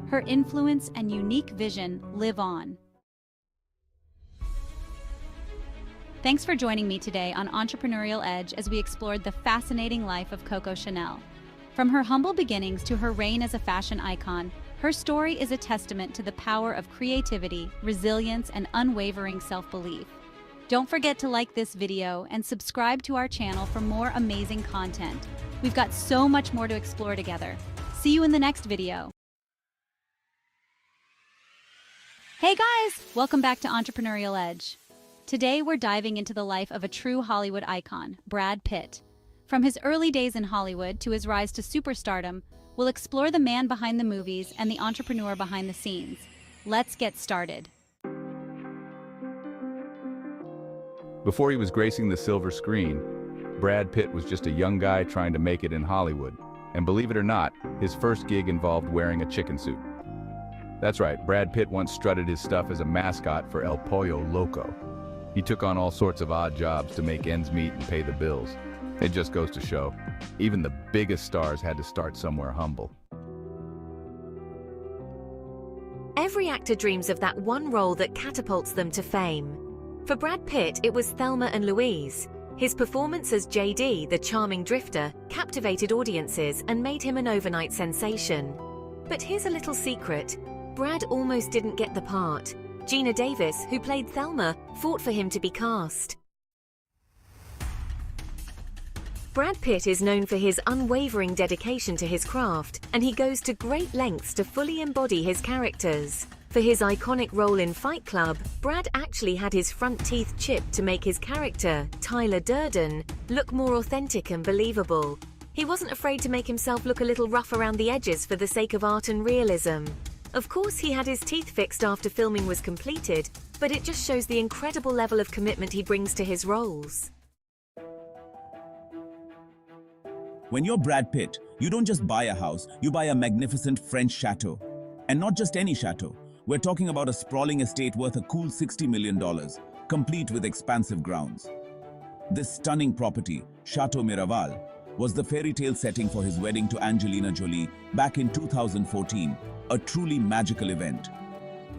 her influence and unique vision live on. Thanks for joining me today on Entrepreneurial Edge as we explored the fascinating life of Coco Chanel. From her humble beginnings to her reign as a fashion icon, her story is a testament to the power of creativity, resilience, and unwavering self-belief. Don't forget to like this video and subscribe to our channel for more amazing content. We've got so much more to explore together. See you in the next video. Hey guys, welcome back to Entrepreneurial Edge. Today we're diving into the life of a true Hollywood icon, Brad Pitt. From his early days in Hollywood to his rise to superstardom, we'll explore the man behind the movies and the entrepreneur behind the scenes. Let's get started. Before he was gracing the silver screen, Brad Pitt was just a young guy trying to make it in Hollywood. And believe it or not, his first gig involved wearing a chicken suit. That's right, Brad Pitt once strutted his stuff as a mascot for El Pollo Loco. He took on all sorts of odd jobs to make ends meet and pay the bills. It just goes to show, even the biggest stars had to start somewhere humble. Every actor dreams of that one role that catapults them to fame. For Brad Pitt, it was Thelma and Louise. His performance as JD, the charming drifter, captivated audiences and made him an overnight sensation. But here's a little secret. Brad almost didn't get the part. Gina Davis, who played Thelma, fought for him to be cast. Brad Pitt is known for his unwavering dedication to his craft, and he goes to great lengths to fully embody his characters. For his iconic role in Fight Club, Brad actually had his front teeth chipped to make his character, Tyler Durden, look more authentic and believable. He wasn't afraid to make himself look a little rough around the edges for the sake of art and realism. Of course, he had his teeth fixed after filming was completed, but it just shows the incredible level of commitment he brings to his roles. When you're Brad Pitt, you don't just buy a house, you buy a magnificent French chateau. And not just any chateau. We're talking about a sprawling estate worth a cool $60 million, complete with expansive grounds. This stunning property, Chateau Miraval, was the fairy tale setting for his wedding to Angelina Jolie back in 2014, a truly magical event.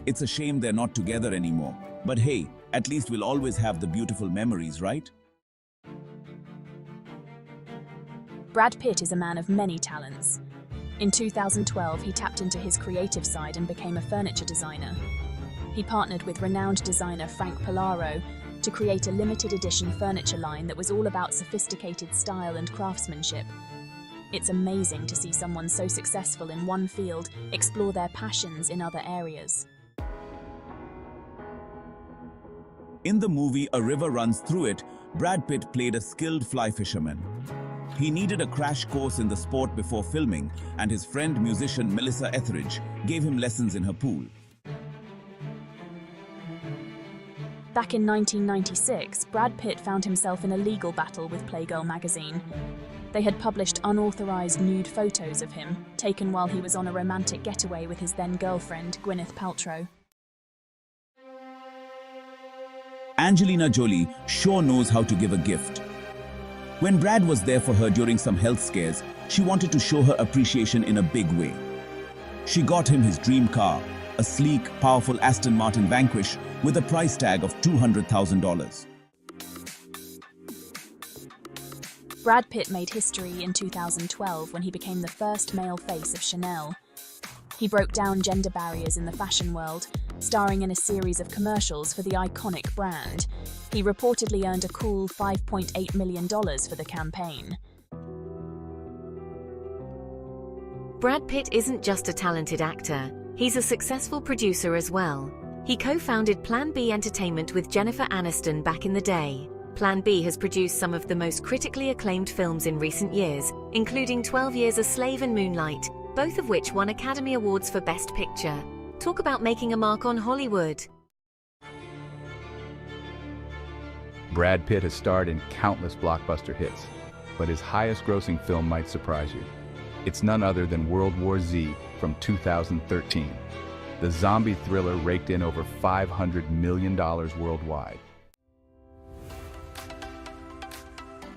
It's a shame they're not together anymore, but hey, at least we'll always have the beautiful memories, right? Brad Pitt is a man of many talents. In 2012, he tapped into his creative side and became a furniture designer. He partnered with renowned designer Frank Polaro to create a limited edition furniture line that was all about sophisticated style and craftsmanship. It's amazing to see someone so successful in one field explore their passions in other areas. In the movie A River Runs Through It, Brad Pitt played a skilled fly fisherman. He needed a crash course in the sport before filming, and his friend musician Melissa Etheridge gave him lessons in her pool. Back in 1996, Brad Pitt found himself in a legal battle with Playgirl magazine. They had published unauthorized nude photos of him, taken while he was on a romantic getaway with his then-girlfriend, Gwyneth Paltrow. Angelina Jolie sure knows how to give a gift. When Brad was there for her during some health scares, she wanted to show her appreciation in a big way. She got him his dream car, a sleek, powerful Aston Martin Vanquish with a price tag of $200,000. Brad Pitt made history in 2012 when he became the first male face of Chanel. He broke down gender barriers in the fashion world, starring in a series of commercials for the iconic brand. He reportedly earned a cool $5.8 million for the campaign. Brad Pitt isn't just a talented actor, he's a successful producer as well. He co-founded Plan B Entertainment with Jennifer Aniston back in the day. Plan B has produced some of the most critically acclaimed films in recent years, including 12 Years a Slave and Moonlight, both of which won Academy Awards for Best Picture. Talk about making a mark on Hollywood. Brad Pitt has starred in countless blockbuster hits, but his highest-grossing film might surprise you. It's none other than World War Z from 2013. The zombie thriller raked in over $500 million worldwide.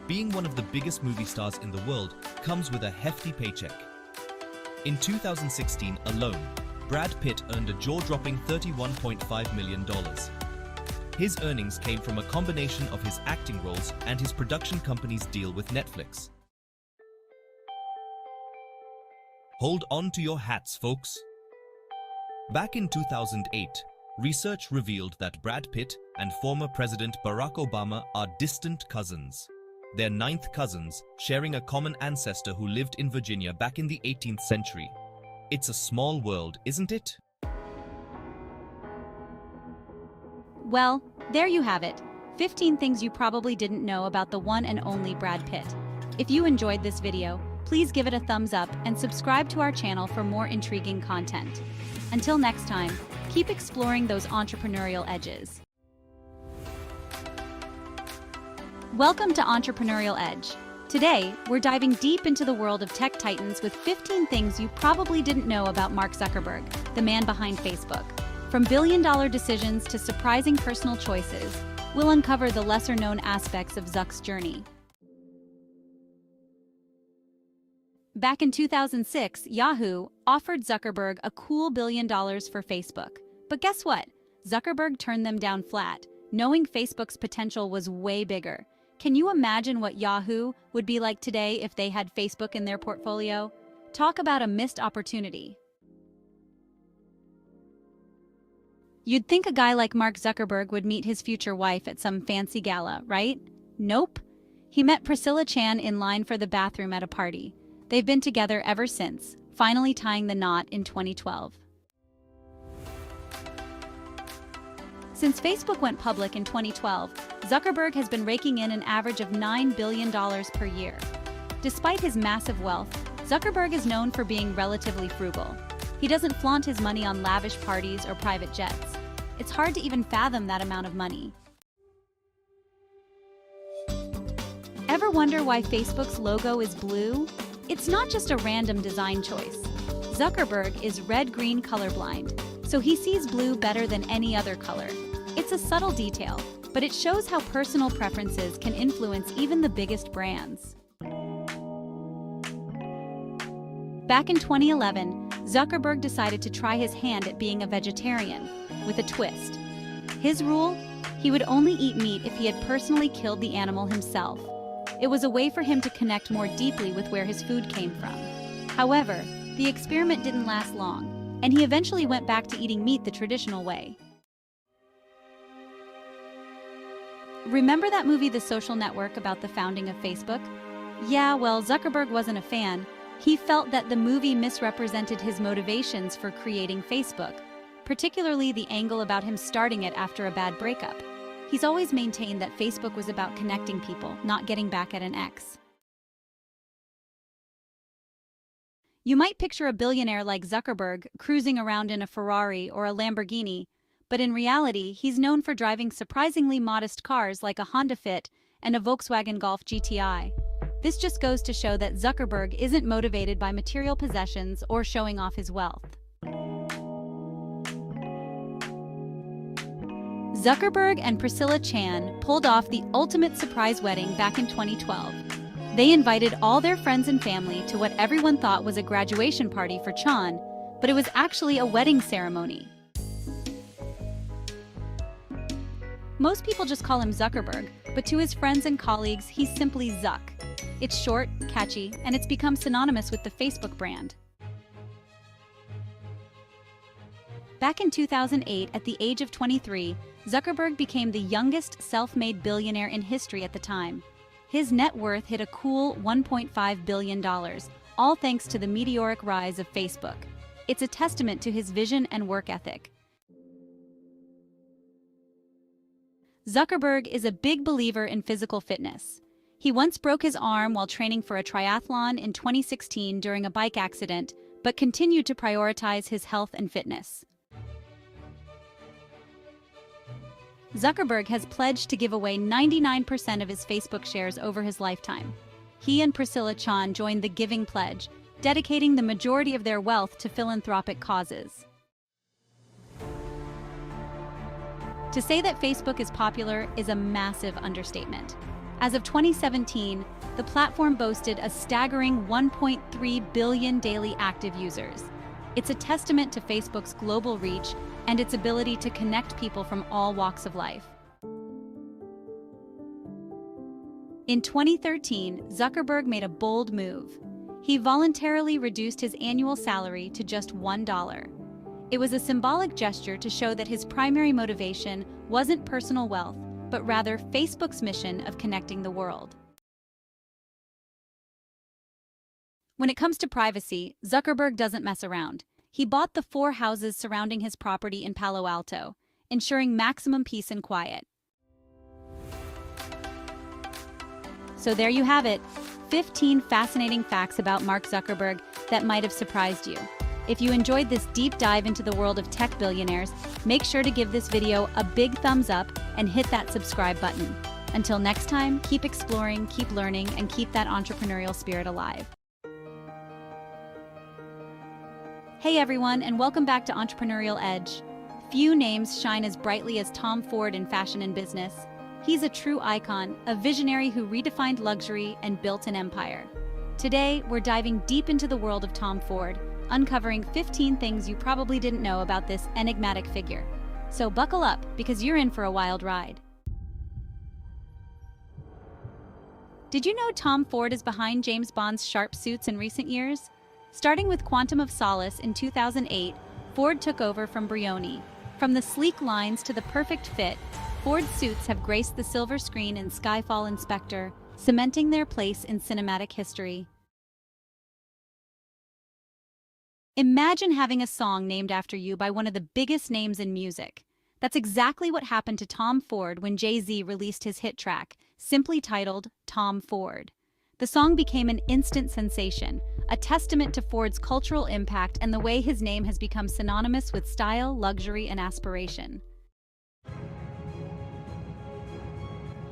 Being one of the biggest movie stars in the world comes with a hefty paycheck. In 2016 alone, Brad Pitt earned a jaw-dropping $31.5 million. His earnings came from a combination of his acting roles and his production company's deal with Netflix. Hold on to your hats, folks. Back in 2008, research revealed that Brad Pitt and former President Barack Obama are distant cousins. They're ninth cousins, sharing a common ancestor who lived in Virginia back in the 18th century. It's a small world, isn't it? Well, there you have it. 15 things you probably didn't know about the one and only Brad Pitt. If you enjoyed this video, please give it a thumbs up and subscribe to our channel for more intriguing content. Until next time, keep exploring those entrepreneurial edges. Welcome to Entrepreneurial Edge. Today, we're diving deep into the world of tech titans with 15 things you probably didn't know about Mark Zuckerberg, the man behind Facebook. From billion-dollar decisions to surprising personal choices, we'll uncover the lesser-known aspects of Zuck's journey. Back in 2006, Yahoo offered Zuckerberg a cool $1 billion for Facebook. But guess what? Zuckerberg turned them down flat, knowing Facebook's potential was way bigger. Can you imagine what Yahoo would be like today if they had Facebook in their portfolio? Talk about a missed opportunity. You'd think a guy like Mark Zuckerberg would meet his future wife at some fancy gala, right? Nope. He met Priscilla Chan in line for the bathroom at a party. They've been together ever since, finally tying the knot in 2012. Since Facebook went public in 2012, Zuckerberg has been raking in an average of $9 billion per year. Despite his massive wealth, Zuckerberg is known for being relatively frugal. He doesn't flaunt his money on lavish parties or private jets. It's hard to even fathom that amount of money. Ever wonder why Facebook's logo is blue? It's not just a random design choice. Zuckerberg is red-green colorblind, so he sees blue better than any other color. It's a subtle detail, but it shows how personal preferences can influence even the biggest brands. Back in 2011, Zuckerberg decided to try his hand at being a vegetarian, with a twist. His rule? He would only eat meat if he had personally killed the animal himself. It was a way for him to connect more deeply with where his food came from. However, the experiment didn't last long, and he eventually went back to eating meat the traditional way. Remember that movie The Social Network about the founding of Facebook? Yeah, well, Zuckerberg wasn't a fan. He felt that the movie misrepresented his motivations for creating Facebook, particularly the angle about him starting it after a bad breakup. He's always maintained that Facebook was about connecting people, not getting back at an ex. You might picture a billionaire like Zuckerberg cruising around in a Ferrari or a Lamborghini, but in reality, he's known for driving surprisingly modest cars like a Honda Fit and a Volkswagen Golf GTI. This just goes to show that Zuckerberg isn't motivated by material possessions or showing off his wealth. Zuckerberg and Priscilla Chan pulled off the ultimate surprise wedding back in 2012. They invited all their friends and family to what everyone thought was a graduation party for Chan, but it was actually a wedding ceremony. Most people just call him Zuckerberg, but to his friends and colleagues, he's simply Zuck. It's short, catchy, and it's become synonymous with the Facebook brand. Back in 2008, at the age of 23, Zuckerberg became the youngest self-made billionaire in history at the time. His net worth hit a cool $1.5 billion, all thanks to the meteoric rise of Facebook. It's a testament to his vision and work ethic. Zuckerberg is a big believer in physical fitness. He once broke his arm while training for a triathlon in 2016 during a bike accident, but continued to prioritize his health and fitness. Zuckerberg has pledged to give away 99% of his Facebook shares over his lifetime. He and Priscilla Chan joined the Giving Pledge, dedicating the majority of their wealth to philanthropic causes. To say that Facebook is popular is a massive understatement. As of 2017, the platform boasted a staggering 1.3 billion daily active users. It's a testament to Facebook's global reach and its ability to connect people from all walks of life. In 2013, Zuckerberg made a bold move. He voluntarily reduced his annual salary to just $1. It was a symbolic gesture to show that his primary motivation wasn't personal wealth, but rather Facebook's mission of connecting the world. When it comes to privacy, Zuckerberg doesn't mess around. He bought the 4 houses surrounding his property in Palo Alto, ensuring maximum peace and quiet. So there you have it, 15 fascinating facts about Mark Zuckerberg that might have surprised you. If you enjoyed this deep dive into the world of tech billionaires, make sure to give this video a big thumbs up and hit that subscribe button. Until next time, keep exploring, keep learning, and keep that entrepreneurial spirit alive. Hey everyone, and welcome back to Entrepreneurial Edge. Few names shine as brightly as Tom Ford in fashion and business. He's a true icon, a visionary who redefined luxury and built an empire. Today, we're diving deep into the world of Tom Ford, uncovering 15 things you probably didn't know about this enigmatic figure. So buckle up, because you're in for a wild ride. Did you know Tom Ford is behind James Bond's sharp suits in recent years? Starting with Quantum of Solace in 2008, Ford took over from Brioni. From the sleek lines to the perfect fit, Ford's suits have graced the silver screen in Skyfall and Spectre, cementing their place in cinematic history. Imagine having a song named after you by one of the biggest names in music. That's exactly what happened to Tom Ford when Jay-Z released his hit track, simply titled Tom Ford. The song became an instant sensation, a testament to Ford's cultural impact and the way his name has become synonymous with style, luxury, and aspiration.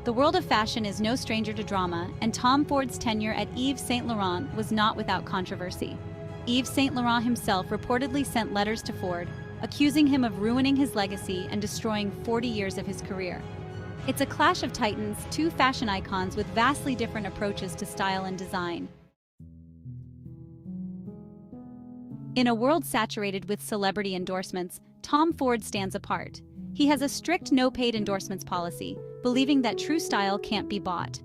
The world of fashion is no stranger to drama, and Tom Ford's tenure at Yves Saint Laurent was not without controversy. Yves Saint Laurent himself reportedly sent letters to Ford, accusing him of ruining his legacy and destroying 40 years of his career. It's a clash of titans, two fashion icons with vastly different approaches to style and design. In a world saturated with celebrity endorsements, Tom Ford stands apart. He has a strict no-paid endorsements policy, believing that true style can't be bought.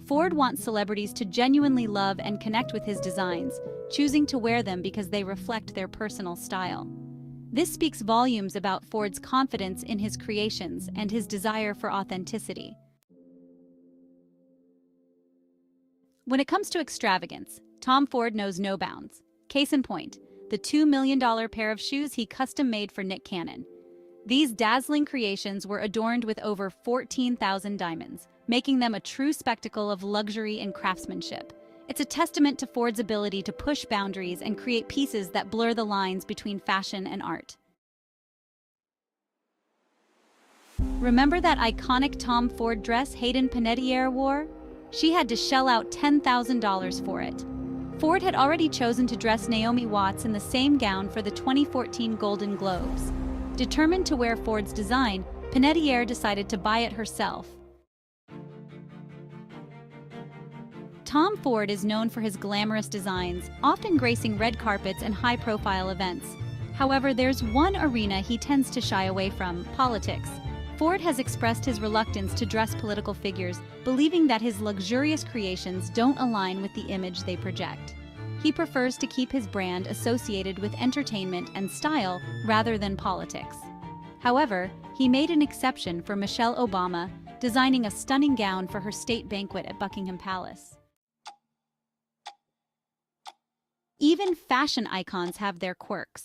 Ford wants celebrities to genuinely love and connect with his designs, choosing to wear them because they reflect their personal style. This speaks volumes about Ford's confidence in his creations and his desire for authenticity. When it comes to extravagance, Tom Ford knows no bounds. Case in point, the $2 million pair of shoes he custom-made for Nick Cannon. These dazzling creations were adorned with over 14,000 diamonds, making them a true spectacle of luxury and craftsmanship. It's a testament to Ford's ability to push boundaries and create pieces that blur the lines between fashion and art. Remember that iconic Tom Ford dress Hayden Panettiere wore? She had to shell out $10,000 for it. Ford had already chosen to dress Naomi Watts in the same gown for the 2014 Golden Globes. Determined to wear Ford's design, Panettiere decided to buy it herself. Tom Ford is known for his glamorous designs, often gracing red carpets and high-profile events. However, there's one arena he tends to shy away from: politics. Ford has expressed his reluctance to dress political figures, believing that his luxurious creations don't align with the image they project. He prefers to keep his brand associated with entertainment and style rather than politics. However, he made an exception for Michelle Obama, designing a stunning gown for her state banquet at Buckingham Palace. Even fashion icons have their quirks.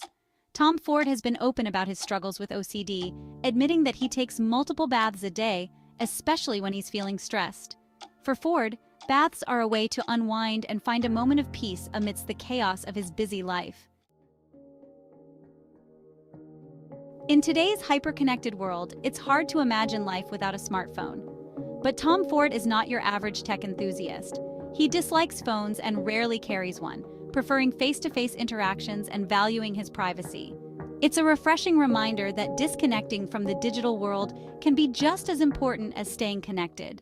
Tom Ford has been open about his struggles with OCD, admitting that he takes multiple baths a day, especially when he's feeling stressed. For Ford, baths are a way to unwind and find a moment of peace amidst the chaos of his busy life. In today's hyper-connected world, it's hard to imagine life without a smartphone. But Tom Ford is not your average tech enthusiast. He dislikes phones and rarely carries one, preferring face-to-face interactions and valuing his privacy. It's a refreshing reminder that disconnecting from the digital world can be just as important as staying connected.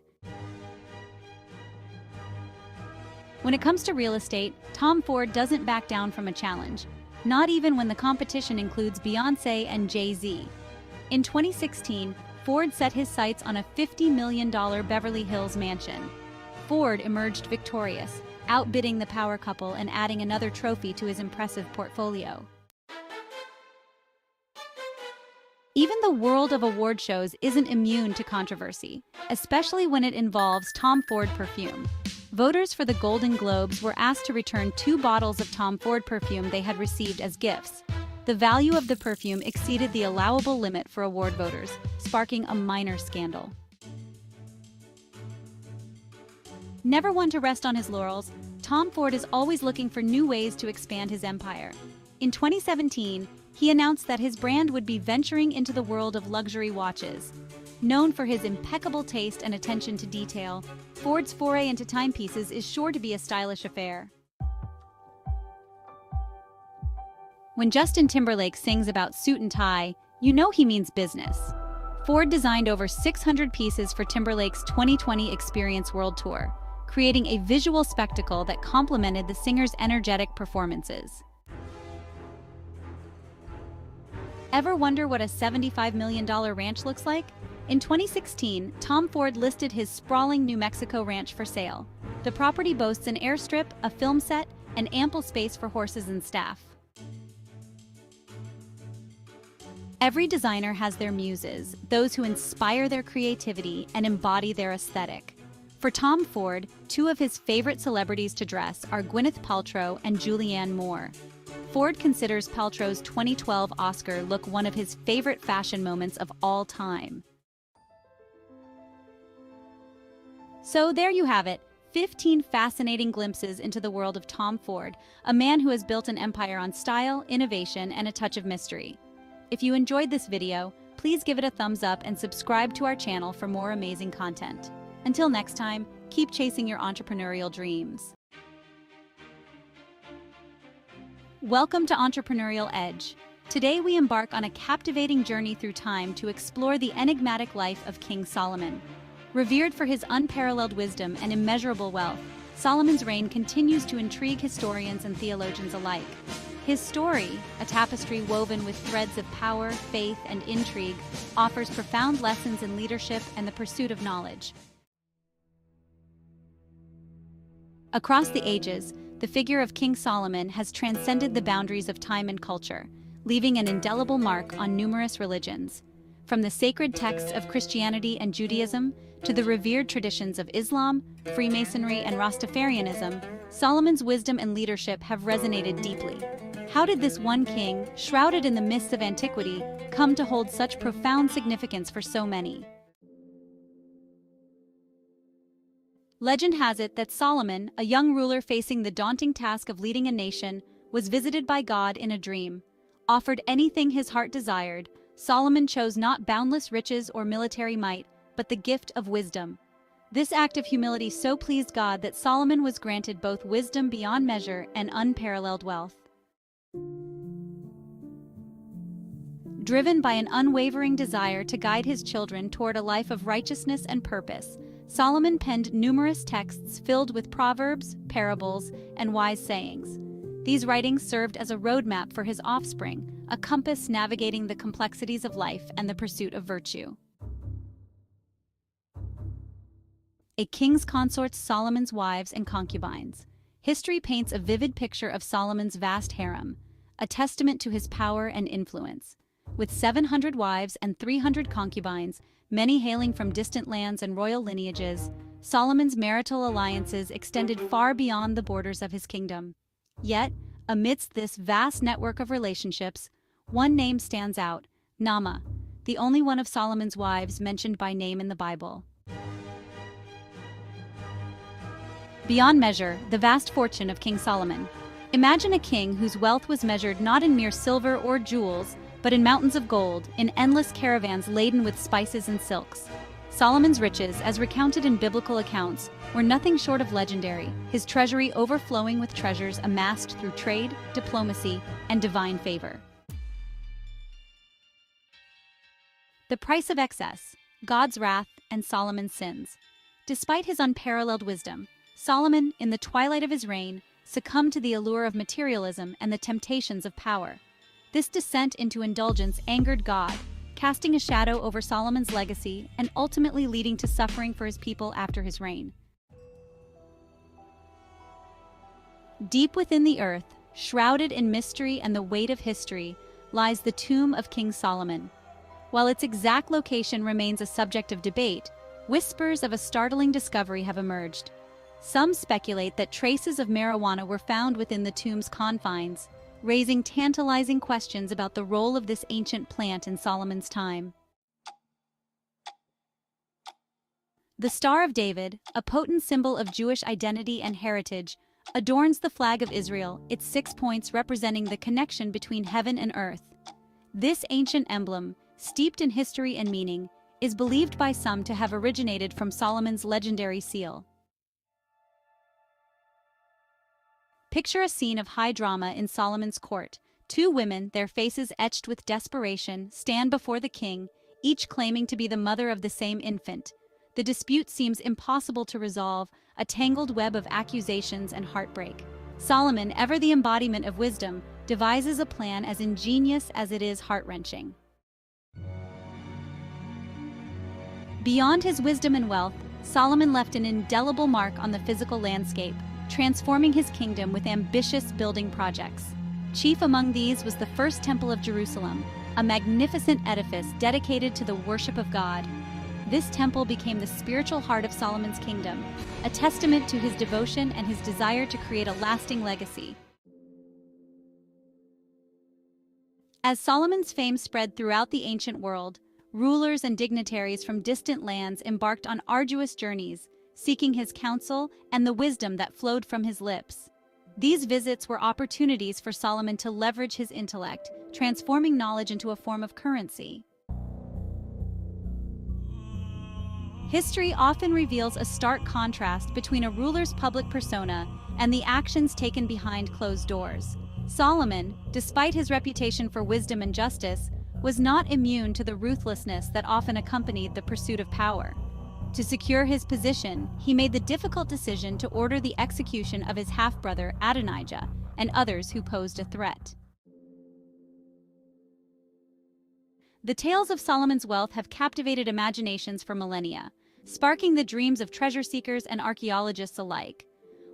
When it comes to real estate, Tom Ford doesn't back down from a challenge, not even when the competition includes Beyoncé and Jay-Z. In 2016, Ford set his sights on a $50 million Beverly Hills mansion. Ford emerged victorious, outbidding the power couple and adding another trophy to his impressive portfolio. Even the world of award shows isn't immune to controversy, especially when it involves Tom Ford perfume. Voters for the Golden Globes were asked to return 2 bottles of Tom Ford perfume they had received as gifts. The value of the perfume exceeded the allowable limit for award voters, sparking a minor scandal. Never one to rest on his laurels, Tom Ford is always looking for new ways to expand his empire. In 2017, he announced that his brand would be venturing into the world of luxury watches. Known for his impeccable taste and attention to detail, Ford's foray into timepieces is sure to be a stylish affair. When Justin Timberlake sings about suit and tie, you know he means business. Ford designed over 600 pieces for Timberlake's 2020 Experience World Tour, creating a visual spectacle that complemented the singer's energetic performances. Ever wonder what a $75 million ranch looks like? In 2016, Tom Ford listed his sprawling New Mexico ranch for sale. The property boasts an airstrip, a film set, and ample space for horses and staff. Every designer has their muses, those who inspire their creativity and embody their aesthetic. For Tom Ford, 2 of his favorite celebrities to dress are Gwyneth Paltrow and Julianne Moore. Ford considers Paltrow's 2012 Oscar look one of his favorite fashion moments of all time. So there you have it, 15 fascinating glimpses into the world of Tom Ford, a man who has built an empire on style, innovation, and a touch of mystery. If you enjoyed this video, please give it a thumbs up and subscribe to our channel for more amazing content. Until next time, keep chasing your entrepreneurial dreams. Welcome to Entrepreneurial Edge. Today we embark on a captivating journey through time to explore the enigmatic life of King Solomon. Revered for his unparalleled wisdom and immeasurable wealth, Solomon's reign continues to intrigue historians and theologians alike. His story, a tapestry woven with threads of power, faith, and intrigue, offers profound lessons in leadership and the pursuit of knowledge. Across the ages, the figure of King Solomon has transcended the boundaries of time and culture, leaving an indelible mark on numerous religions. From the sacred texts of Christianity and Judaism to the revered traditions of Islam, Freemasonry, and Rastafarianism, Solomon's wisdom and leadership have resonated deeply. How did this one king, shrouded in the mists of antiquity, come to hold such profound significance for so many? Legend has it that Solomon, a young ruler facing the daunting task of leading a nation, was visited by God in a dream. Offered anything his heart desired, Solomon chose not boundless riches or military might, but the gift of wisdom. This act of humility so pleased God that Solomon was granted both wisdom beyond measure and unparalleled wealth. Driven by an unwavering desire to guide his children toward a life of righteousness and purpose, Solomon penned numerous texts filled with proverbs, parables, and wise sayings. These writings served as a roadmap for his offspring, a compass navigating the complexities of life and the pursuit of virtue. A king's consorts, Solomon's wives and concubines. History paints a vivid picture of Solomon's vast harem, a testament to his power and influence. With 700 wives and 300 concubines, many hailing from distant lands and royal lineages, Solomon's marital alliances extended far beyond the borders of his kingdom. Yet, amidst this vast network of relationships, one name stands out: Naamah, the only one of Solomon's wives mentioned by name in the Bible. Beyond measure, the vast fortune of King Solomon. Imagine a king whose wealth was measured not in mere silver or jewels, but in mountains of gold, in endless caravans laden with spices and silks. Solomon's riches, as recounted in biblical accounts, were nothing short of legendary, his treasury overflowing with treasures amassed through trade, diplomacy, and divine favor. The price of excess, God's wrath, and Solomon's sins. Despite his unparalleled wisdom, Solomon, in the twilight of his reign, succumbed to the allure of materialism and the temptations of power. This descent into indulgence angered God, casting a shadow over Solomon's legacy and ultimately leading to suffering for his people after his reign. Deep within the earth, shrouded in mystery and the weight of history, lies the tomb of King Solomon. While its exact location remains a subject of debate, whispers of a startling discovery have emerged. Some speculate that traces of marijuana were found within the tomb's confines, raising tantalizing questions about the role of this ancient plant in Solomon's time. The Star of David, a potent symbol of Jewish identity and heritage, adorns the flag of Israel, its 6 points representing the connection between heaven and earth. This ancient emblem, steeped in history and meaning, is believed by some to have originated from Solomon's legendary seal. Picture a scene of high drama in Solomon's court. Two women, their faces etched with desperation, stand before the king, each claiming to be the mother of the same infant. The dispute seems impossible to resolve, a tangled web of accusations and heartbreak. Solomon, ever the embodiment of wisdom, devises a plan as ingenious as it is heart-wrenching. Beyond his wisdom and wealth, Solomon left an indelible mark on the physical landscape, transforming his kingdom with ambitious building projects. Chief among these was the First Temple of Jerusalem, a magnificent edifice dedicated to the worship of God. This temple became the spiritual heart of Solomon's kingdom, a testament to his devotion and his desire to create a lasting legacy. As Solomon's fame spread throughout the ancient world, rulers and dignitaries from distant lands embarked on arduous journeys, seeking his counsel and the wisdom that flowed from his lips. These visits were opportunities for Solomon to leverage his intellect, transforming knowledge into a form of currency. History often reveals a stark contrast between a ruler's public persona and the actions taken behind closed doors. Solomon, despite his reputation for wisdom and justice, was not immune to the ruthlessness that often accompanied the pursuit of power. To secure his position, he made the difficult decision to order the execution of his half-brother Adonijah and others who posed a threat. The tales of Solomon's wealth have captivated imaginations for millennia, sparking the dreams of treasure seekers and archaeologists alike.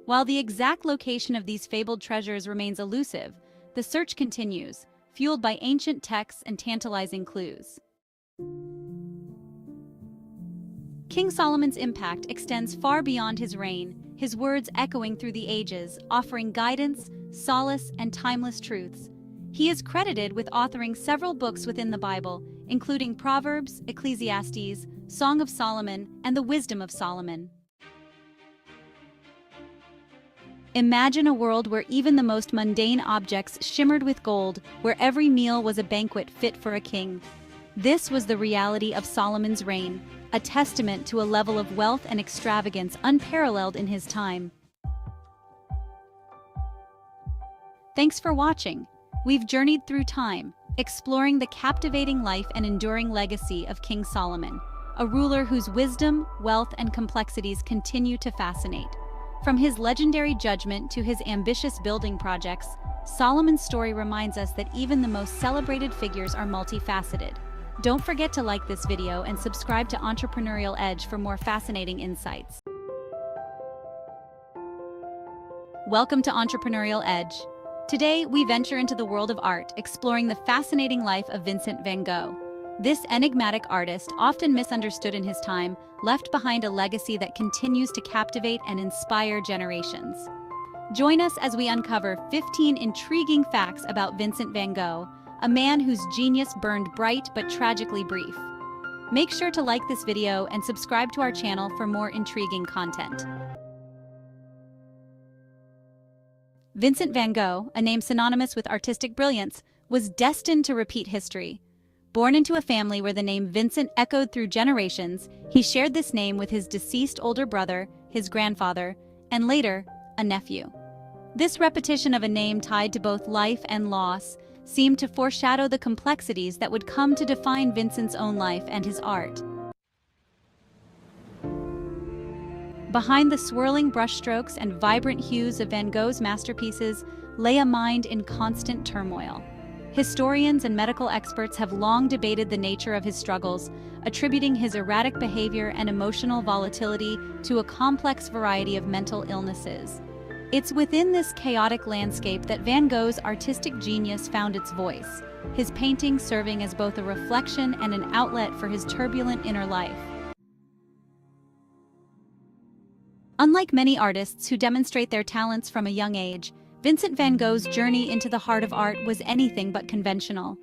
While the exact location of these fabled treasures remains elusive, the search continues, fueled by ancient texts and tantalizing clues. King Solomon's impact extends far beyond his reign, his words echoing through the ages, offering guidance, solace, and timeless truths. He is credited with authoring several books within the Bible, including Proverbs, Ecclesiastes, Song of Solomon, and the Wisdom of Solomon. Imagine a world where even the most mundane objects shimmered with gold, where every meal was a banquet fit for a king. This was the reality of Solomon's reign, a testament to a level of wealth and extravagance unparalleled in his time. Thanks for watching. We've journeyed through time, exploring the captivating life and enduring legacy of King Solomon, a ruler whose wisdom, wealth, and complexities continue to fascinate. From his legendary judgment to his ambitious building projects, Solomon's story reminds us that even the most celebrated figures are multifaceted. Don't forget to like this video and subscribe to Entrepreneurial Edge for more fascinating insights. Welcome to Entrepreneurial Edge. Today, we venture into the world of art, exploring the fascinating life of Vincent van Gogh. This enigmatic artist, often misunderstood in his time, left behind a legacy that continues to captivate and inspire generations. Join us as we uncover 15 intriguing facts about Vincent van Gogh, a man whose genius burned bright but tragically brief. Make sure to like this video and subscribe to our channel for more intriguing content. Vincent van Gogh, a name synonymous with artistic brilliance, was destined to repeat history. Born into a family where the name Vincent echoed through generations, he shared this name with his deceased older brother, his grandfather, and later, a nephew. This repetition of a name tied to both life and loss seemed to foreshadow the complexities that would come to define Vincent's own life and his art. Behind the swirling brushstrokes and vibrant hues of Van Gogh's masterpieces lay a mind in constant turmoil. Historians and medical experts have long debated the nature of his struggles, attributing his erratic behavior and emotional volatility to a complex variety of mental illnesses. It's within this chaotic landscape that Van Gogh's artistic genius found its voice, his paintings serving as both a reflection and an outlet for his turbulent inner life. Unlike many artists who demonstrate their talents from a young age, Vincent van Gogh's journey into the heart of art was anything but conventional.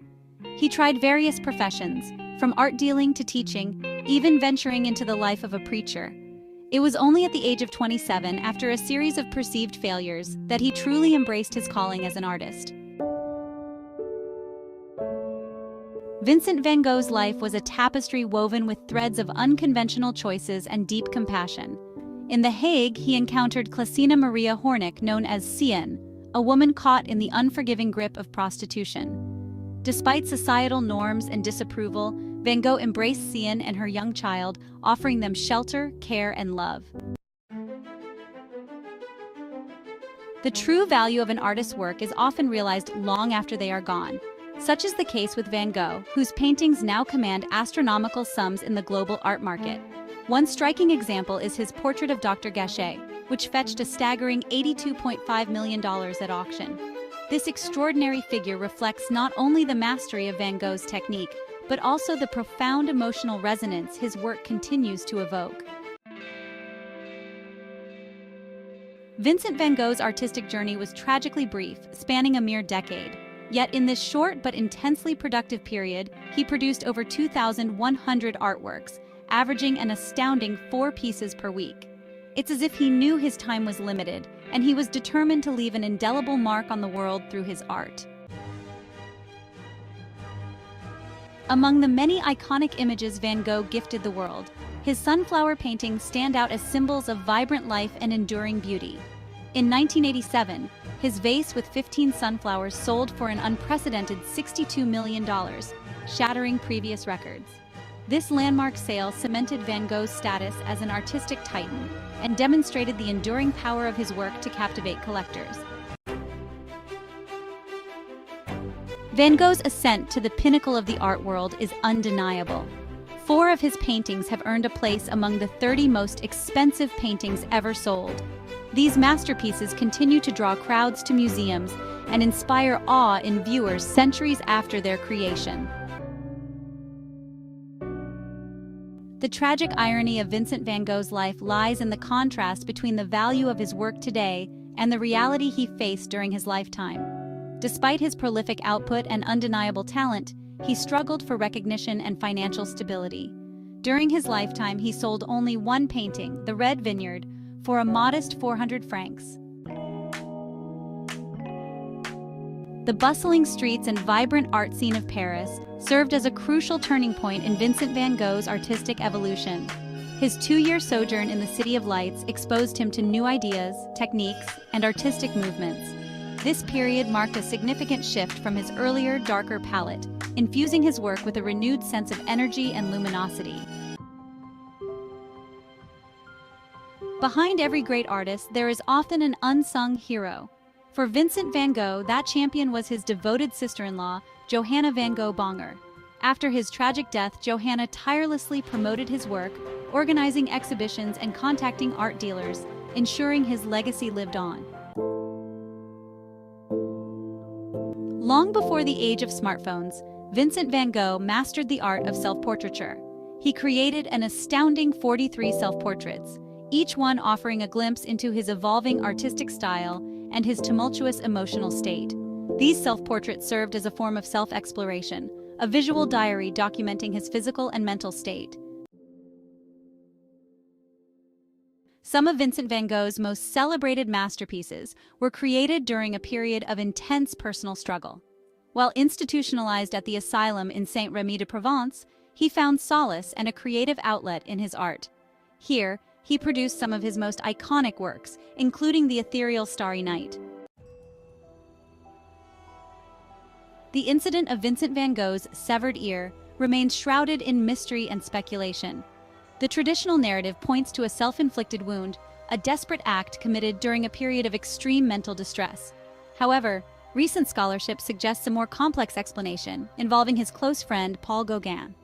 He tried various professions, from art dealing to teaching, even venturing into the life of a preacher. It was only at the age of 27, after a series of perceived failures, that he truly embraced his calling as an artist. Vincent van Gogh's life was a tapestry woven with threads of unconventional choices and deep compassion. In The Hague, he encountered Clasina Maria Horneck, known as Cian, a woman caught in the unforgiving grip of prostitution. Despite societal norms and disapproval, Van Gogh embraced Cian and her young child, offering them shelter, care, and love. The true value of an artist's work is often realized long after they are gone. Such is the case with Van Gogh, whose paintings now command astronomical sums in the global art market. One striking example is his portrait of Dr. Gachet, which fetched a staggering $82.5 million at auction. This extraordinary figure reflects not only the mastery of Van Gogh's technique, but also the profound emotional resonance his work continues to evoke. Vincent van Gogh's artistic journey was tragically brief, spanning a mere decade. Yet in this short but intensely productive period, he produced over 2,100 artworks, averaging an astounding 4 pieces per week. It's as if he knew his time was limited, and he was determined to leave an indelible mark on the world through his art. Among the many iconic images Van Gogh gifted the world, his sunflower paintings stand out as symbols of vibrant life and enduring beauty. In 1987, his vase with 15 sunflowers sold for an unprecedented $62 million, shattering previous records. This landmark sale cemented Van Gogh's status as an artistic titan and demonstrated the enduring power of his work to captivate collectors. Van Gogh's ascent to the pinnacle of the art world is undeniable. 4 of his paintings have earned a place among the 30 most expensive paintings ever sold. These masterpieces continue to draw crowds to museums and inspire awe in viewers centuries after their creation. The tragic irony of Vincent van Gogh's life lies in the contrast between the value of his work today and the reality he faced during his lifetime. Despite his prolific output and undeniable talent, he struggled for recognition and financial stability. During his lifetime, he sold only one painting, The Red Vineyard, for a modest 400 francs. The bustling streets and vibrant art scene of Paris served as a crucial turning point in Vincent van Gogh's artistic evolution. His 2-year sojourn in the City of Lights exposed him to new ideas, techniques, and artistic movements. This period marked a significant shift from his earlier, darker palette, infusing his work with a renewed sense of energy and luminosity. Behind every great artist, there is often an unsung hero. For Vincent van Gogh, that champion was his devoted sister-in-law, Johanna van Gogh Bonger. After his tragic death, Johanna tirelessly promoted his work, organizing exhibitions and contacting art dealers, ensuring his legacy lived on. Long before the age of smartphones, Vincent van Gogh mastered the art of self-portraiture. He created an astounding 43 self-portraits, each one offering a glimpse into his evolving artistic style and his tumultuous emotional state. These self-portraits served as a form of self-exploration, a visual diary documenting his physical and mental state. Some of Vincent van Gogh's most celebrated masterpieces were created during a period of intense personal struggle. While institutionalized at the asylum in Saint-Rémy-de-Provence, he found solace and a creative outlet in his art. Here, he produced some of his most iconic works, including the ethereal Starry Night. The incident of Vincent van Gogh's severed ear remains shrouded in mystery and speculation. The traditional narrative points to a self-inflicted wound, a desperate act committed during a period of extreme mental distress. However, recent scholarship suggests a more complex explanation, involving his close friend Paul Gauguin.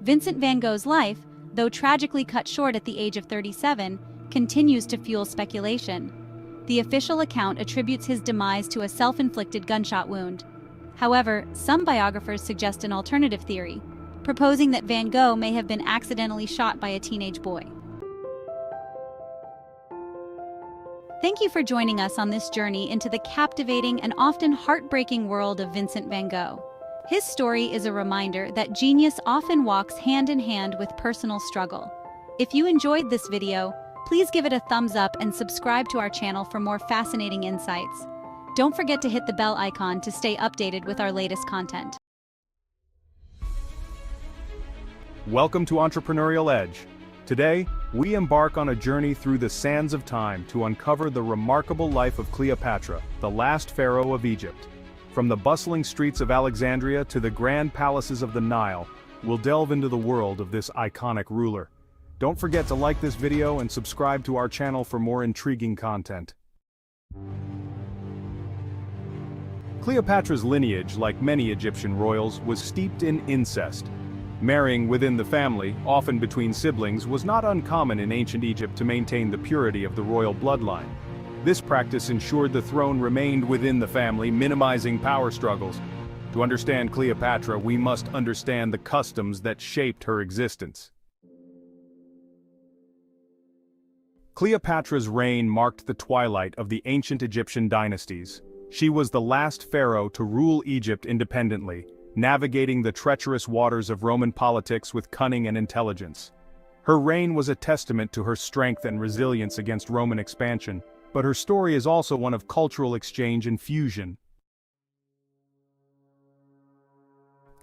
Vincent van Gogh's life, though tragically cut short at the age of 37, continues to fuel speculation. The official account attributes his demise to a self-inflicted gunshot wound. However, some biographers suggest an alternative theory, proposing that Van Gogh may have been accidentally shot by a teenage boy. Thank you for joining us on this journey into the captivating and often heartbreaking world of Vincent van Gogh. His story is a reminder that genius often walks hand in hand with personal struggle. If you enjoyed this video, please give it a thumbs up and subscribe to our channel for more fascinating insights. Don't forget to hit the bell icon to stay updated with our latest content. Welcome to Entrepreneurial Edge. Today, we embark on a journey through the sands of time to uncover the remarkable life of Cleopatra, the last pharaoh of Egypt. From the bustling streets of Alexandria to the grand palaces of the Nile, we'll delve into the world of this iconic ruler. Don't forget to like this video and subscribe to our channel for more intriguing content. Cleopatra's lineage, like many Egyptian royals, was steeped in incest. Marrying within the family, often between siblings, was not uncommon in ancient Egypt to maintain the purity of the royal bloodline. This practice ensured the throne remained within the family, minimizing power struggles. To understand Cleopatra, we must understand the customs that shaped her existence. Cleopatra's reign marked the twilight of the ancient Egyptian dynasties. She was the last pharaoh to rule Egypt independently, navigating the treacherous waters of Roman politics with cunning and intelligence. Her reign was a testament to her strength and resilience against Roman expansion, but her story is also one of cultural exchange and fusion.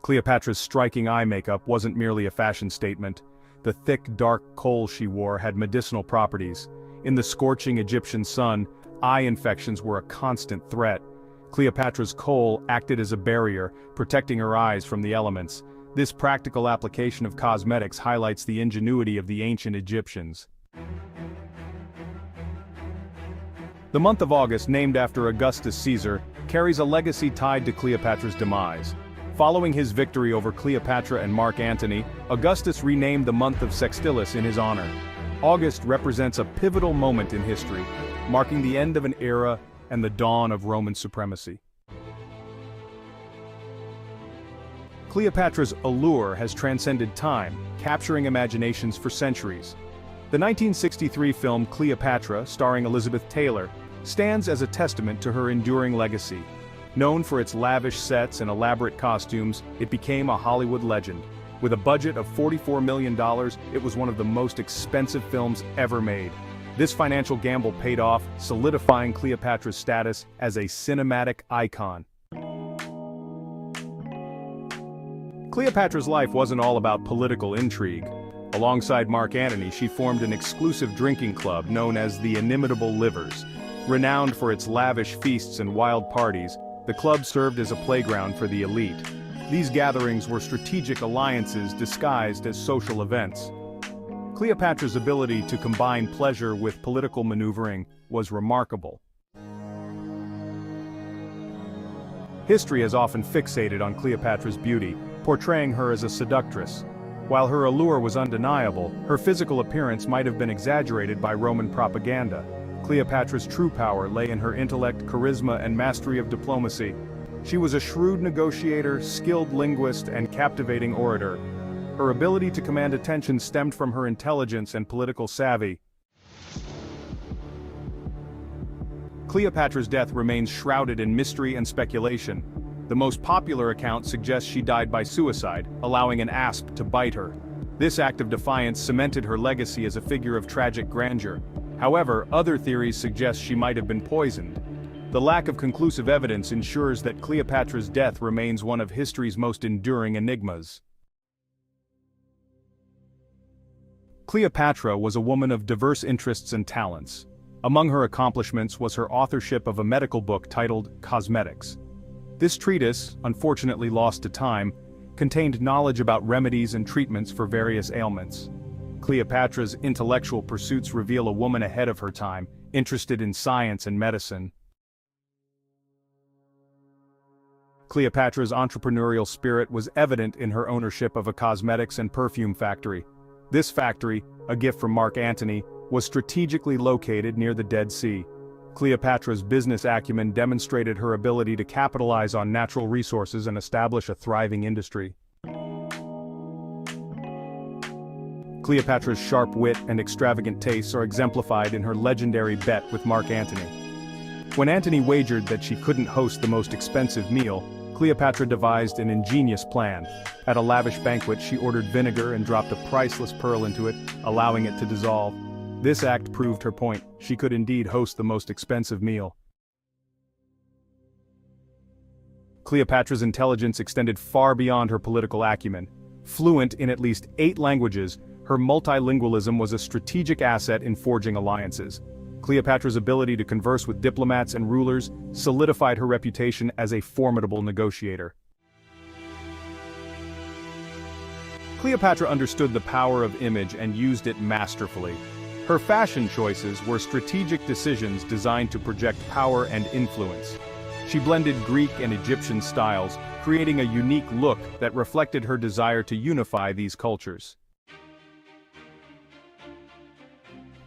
Cleopatra's striking eye makeup wasn't merely a fashion statement. The thick, dark kohl she wore had medicinal properties. In the scorching Egyptian sun, eye infections were a constant threat. Cleopatra's kohl acted as a barrier, protecting her eyes from the elements. This practical application of cosmetics highlights the ingenuity of the ancient Egyptians. The month of August, named after Augustus Caesar, carries a legacy tied to Cleopatra's demise. Following his victory over Cleopatra and Mark Antony, Augustus renamed the month of Sextilis in his honor. August represents a pivotal moment in history, marking the end of an era and the dawn of Roman supremacy. Cleopatra's allure has transcended time, capturing imaginations for centuries. The 1963 film Cleopatra, starring Elizabeth Taylor, stands as a testament to her enduring legacy. Known for its lavish sets and elaborate costumes, it became a Hollywood legend. With a budget of $44 million, it was one of the most expensive films ever made. This financial gamble paid off, solidifying Cleopatra's status as a cinematic icon. Cleopatra's life wasn't all about political intrigue. Alongside Mark Antony, she formed an exclusive drinking club known as the Inimitable Livers. Renowned for its lavish feasts and wild parties, the club served as a playground for the elite. These gatherings were strategic alliances disguised as social events. Cleopatra's ability to combine pleasure with political maneuvering was remarkable. History has often fixated on Cleopatra's beauty, portraying her as a seductress. While her allure was undeniable, her physical appearance might have been exaggerated by Roman propaganda. Cleopatra's true power lay in her intellect, charisma, and mastery of diplomacy. She was a shrewd negotiator, skilled linguist, and captivating orator. Her ability to command attention stemmed from her intelligence and political savvy. Cleopatra's death remains shrouded in mystery and speculation. The most popular account suggests she died by suicide, allowing an asp to bite her. This act of defiance cemented her legacy as a figure of tragic grandeur. However, other theories suggest she might have been poisoned. The lack of conclusive evidence ensures that Cleopatra's death remains one of history's most enduring enigmas. Cleopatra was a woman of diverse interests and talents. Among her accomplishments was her authorship of a medical book titled Cosmetics. This treatise, unfortunately lost to time, contained knowledge about remedies and treatments for various ailments. Cleopatra's intellectual pursuits reveal a woman ahead of her time, interested in science and medicine. Cleopatra's entrepreneurial spirit was evident in her ownership of a cosmetics and perfume factory. This factory, a gift from Mark Antony, was strategically located near the Dead Sea. Cleopatra's business acumen demonstrated her ability to capitalize on natural resources and establish a thriving industry. Cleopatra's sharp wit and extravagant tastes are exemplified in her legendary bet with Mark Antony. When Antony wagered that she couldn't host the most expensive meal, Cleopatra devised an ingenious plan. At a lavish banquet, she ordered vinegar and dropped a priceless pearl into it, allowing it to dissolve. This act proved her point. She could indeed host the most expensive meal. Cleopatra's intelligence extended far beyond her political acumen. Fluent in at least 8 languages, her multilingualism was a strategic asset in forging alliances. Cleopatra's ability to converse with diplomats and rulers solidified her reputation as a formidable negotiator. Cleopatra understood the power of image and used it masterfully. Her fashion choices were strategic decisions designed to project power and influence. She blended Greek and Egyptian styles, creating a unique look that reflected her desire to unify these cultures.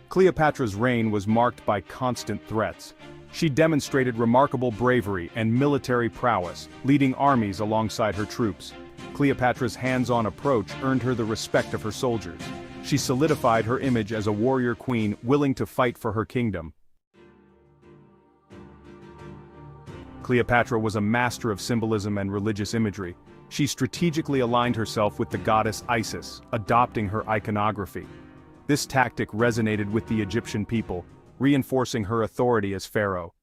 Cleopatra's reign was marked by constant threats. She demonstrated remarkable bravery and military prowess, leading armies alongside her troops. Cleopatra's hands-on approach earned her the respect of her soldiers. She solidified her image as a warrior queen willing to fight for her kingdom. Cleopatra was a master of symbolism and religious imagery. She strategically aligned herself with the goddess Isis, adopting her iconography. This tactic resonated with the Egyptian people, reinforcing her authority as pharaoh.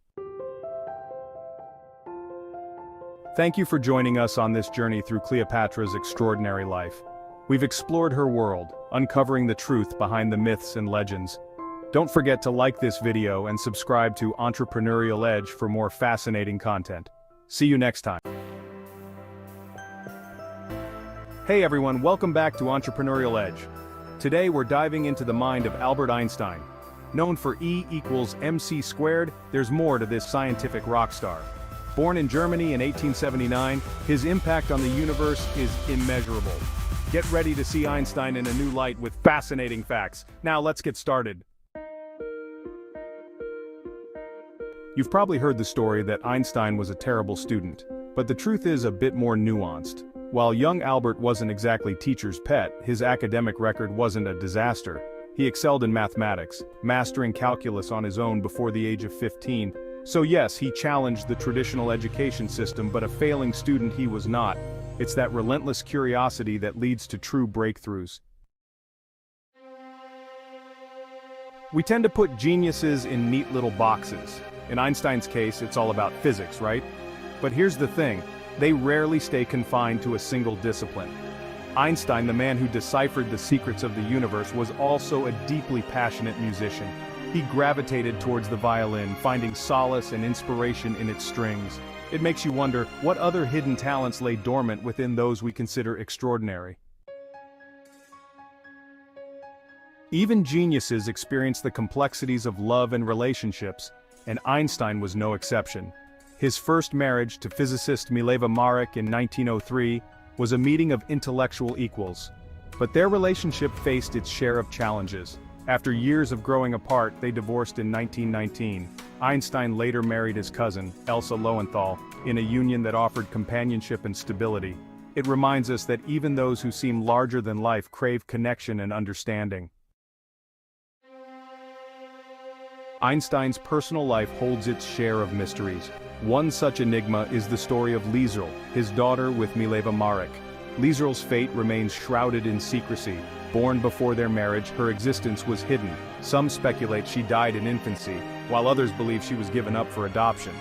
Thank you for joining us on this journey through Cleopatra's extraordinary life. We've explored her world, uncovering the truth behind the myths and legends. Don't forget to like this video and subscribe to Entrepreneurial Edge for more fascinating content. See you next time. Hey everyone, welcome back to Entrepreneurial Edge. Today we're diving into the mind of Albert Einstein. Known for E=mc², there's more to this scientific rock star. Born in Germany in 1879, his impact on the universe is immeasurable. Get ready to see Einstein in a new light with fascinating facts. Now let's get started. You've probably heard the story that Einstein was a terrible student, but the truth is a bit more nuanced. While young Albert wasn't exactly teacher's pet, his academic record wasn't a disaster. He excelled in mathematics, mastering calculus on his own before the age of 15. So yes, he challenged the traditional education system, but a failing student he was not. It's that relentless curiosity that leads to true breakthroughs. We tend to put geniuses in neat little boxes. In Einstein's case, it's all about physics, right? But here's the thing, they rarely stay confined to a single discipline. Einstein, the man who deciphered the secrets of the universe, was also a deeply passionate musician. He gravitated towards the violin, finding solace and inspiration in its strings. It makes you wonder, what other hidden talents lay dormant within those we consider extraordinary? Even geniuses experience the complexities of love and relationships, and Einstein was no exception. His first marriage to physicist Mileva Marek in 1903 was a meeting of intellectual equals. But their relationship faced its share of challenges. After years of growing apart, they divorced in 1919. Einstein later married his cousin, Elsa Lowenthal, in a union that offered companionship and stability. It reminds us that even those who seem larger than life crave connection and understanding. Einstein's personal life holds its share of mysteries. One such enigma is the story of Liesl, his daughter with Mileva Marek. Liesl's fate remains shrouded in secrecy. Born before their marriage, her existence was hidden. Some speculate she died in infancy, while others believe she was given up for adoption.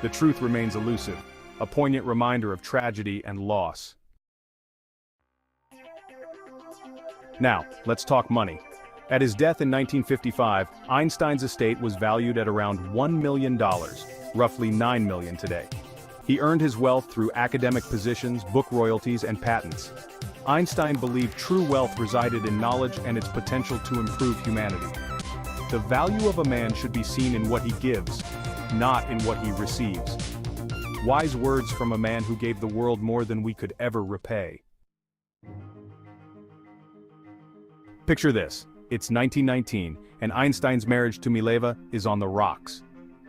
The truth remains elusive, a poignant reminder of tragedy and loss. Now, let's talk money. At his death in 1955, Einstein's estate was valued at around $1 million, roughly $9 million today. He earned his wealth through academic positions, book royalties, and patents. Einstein believed true wealth resided in knowledge and its potential to improve humanity. The value of a man should be seen in what he gives, not in what he receives. Wise words from a man who gave the world more than we could ever repay. Picture this. It's 1919, and Einstein's marriage to Mileva is on the rocks.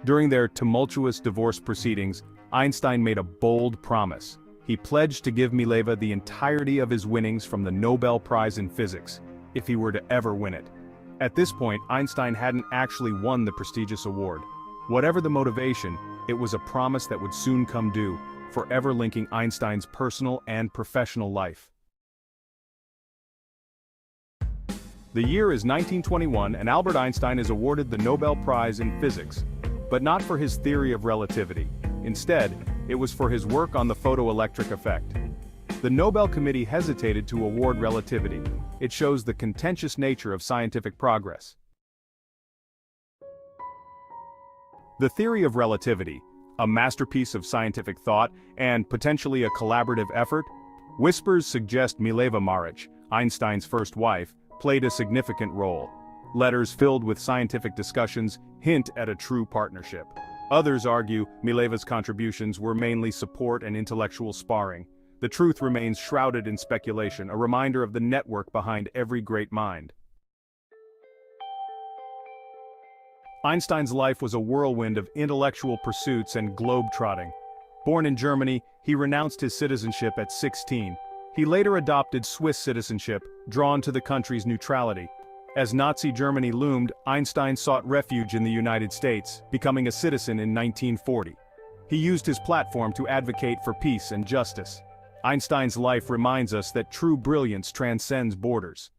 During their tumultuous divorce proceedings, Einstein made a bold promise. He pledged to give Mileva the entirety of his winnings from the Nobel Prize in Physics, if he were to ever win it. At this point, Einstein hadn't actually won the prestigious award. Whatever the motivation, it was a promise that would soon come due, forever linking Einstein's personal and professional life. The year is 1921, and Albert Einstein is awarded the Nobel Prize in Physics, but not for his theory of relativity. Instead, it was for his work on the photoelectric effect. The Nobel Committee hesitated to award relativity. It shows the contentious nature of scientific progress. The theory of relativity, a masterpiece of scientific thought and potentially a collaborative effort, whispers suggest Mileva Marek, Einstein's first wife, played a significant role. Letters filled with scientific discussions hint at a true partnership. Others argue Mileva's contributions were mainly support and intellectual sparring. The truth remains shrouded in speculation, a reminder of the network behind every great mind. Einstein's life was a whirlwind of intellectual pursuits and globe-trotting. Born in Germany, he renounced his citizenship at 16. He later adopted Swiss citizenship, drawn to the country's neutrality. As Nazi Germany loomed, Einstein sought refuge in the United States, becoming a citizen in 1940. He used his platform to advocate for peace and justice. Einstein's life reminds us that true brilliance transcends borders.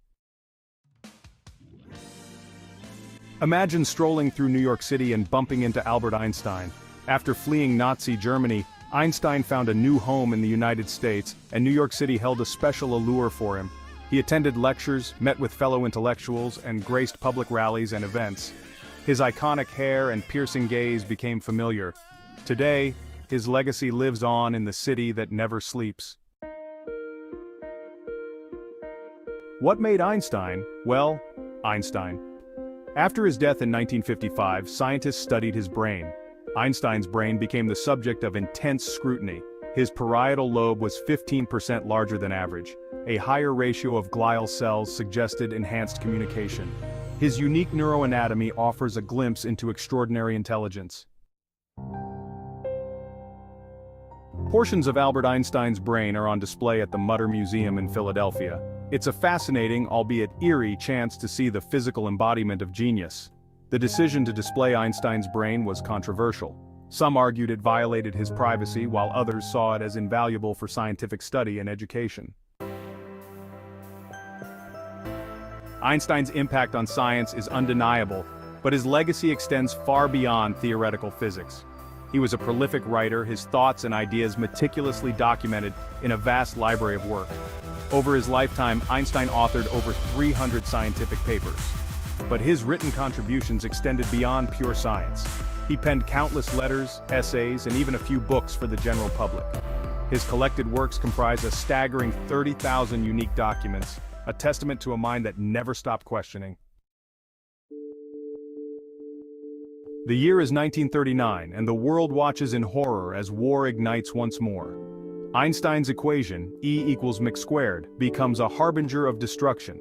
Imagine strolling through New York City and bumping into Albert Einstein. After fleeing Nazi Germany, Einstein found a new home in the United States, and New York City held a special allure for him. He attended lectures, met with fellow intellectuals, and graced public rallies and events. His iconic hair and piercing gaze became familiar. Today, his legacy lives on in the city that never sleeps. What made Einstein? Well, Einstein. After his death in 1955, scientists studied his brain. Einstein's brain became the subject of intense scrutiny. His parietal lobe was 15% larger than average. A higher ratio of glial cells suggested enhanced communication. His unique neuroanatomy offers a glimpse into extraordinary intelligence. Portions of Albert Einstein's brain are on display at the Mutter Museum in Philadelphia. It's a fascinating, albeit eerie, chance to see the physical embodiment of genius. The decision to display Einstein's brain was controversial. Some argued it violated his privacy, while others saw it as invaluable for scientific study and education. Einstein's impact on science is undeniable, but his legacy extends far beyond theoretical physics. He was a prolific writer, his thoughts and ideas meticulously documented in a vast library of work. Over his lifetime, Einstein authored over 300 scientific papers. But his written contributions extended beyond pure science. He penned countless letters, essays, and even a few books for the general public. His collected works comprise a staggering 30,000 unique documents, a testament to a mind that never stopped questioning. The year is 1939, and the world watches in horror as war ignites once more. Einstein's equation, E equals mc squared, becomes a harbinger of destruction.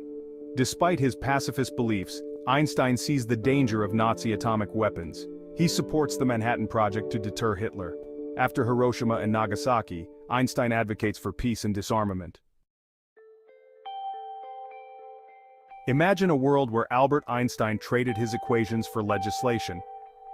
Despite his pacifist beliefs, Einstein sees the danger of Nazi atomic weapons. He supports the Manhattan Project to deter Hitler. After Hiroshima and Nagasaki, Einstein advocates for peace and disarmament. Imagine a world where Albert Einstein traded his equations for legislation.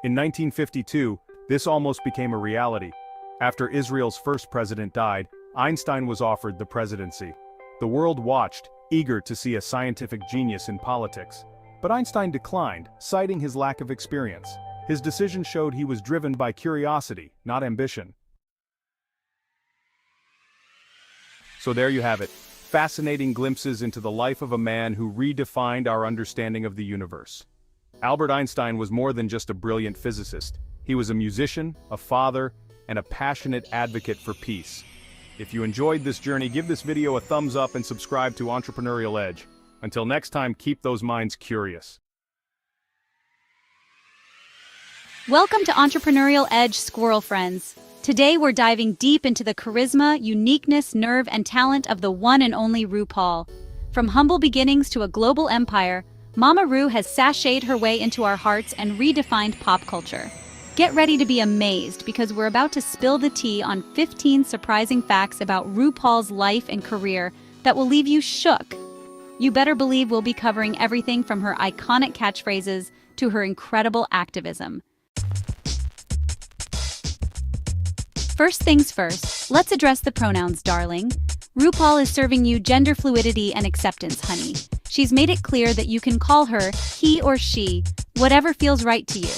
In 1952, this almost became a reality. After Israel's first president died, Einstein was offered the presidency. The world watched, eager to see a scientific genius in politics. But Einstein declined, citing his lack of experience. His decision showed he was driven by curiosity, not ambition. So there you have it, fascinating glimpses into the life of a man who redefined our understanding of the universe. Albert Einstein was more than just a brilliant physicist. He was a musician, a father, and a passionate advocate for peace. If you enjoyed this journey, give this video a thumbs up and subscribe to Entrepreneurial Edge. Until next time, keep those minds curious. Welcome to Entrepreneurial Edge, squirrel friends. Today we're diving deep into the charisma, uniqueness, nerve, and talent of the one and only RuPaul. From humble beginnings to a global empire, Mama Ru has sashayed her way into our hearts and redefined pop culture. Get ready to be amazed because we're about to spill the tea on 15 surprising facts about RuPaul's life and career that will leave you shook. You better believe we'll be covering everything from her iconic catchphrases to her incredible activism. First things first, let's address the pronouns, darling. RuPaul is serving you gender fluidity and acceptance, honey. She's made it clear that you can call her he or she, whatever feels right to you.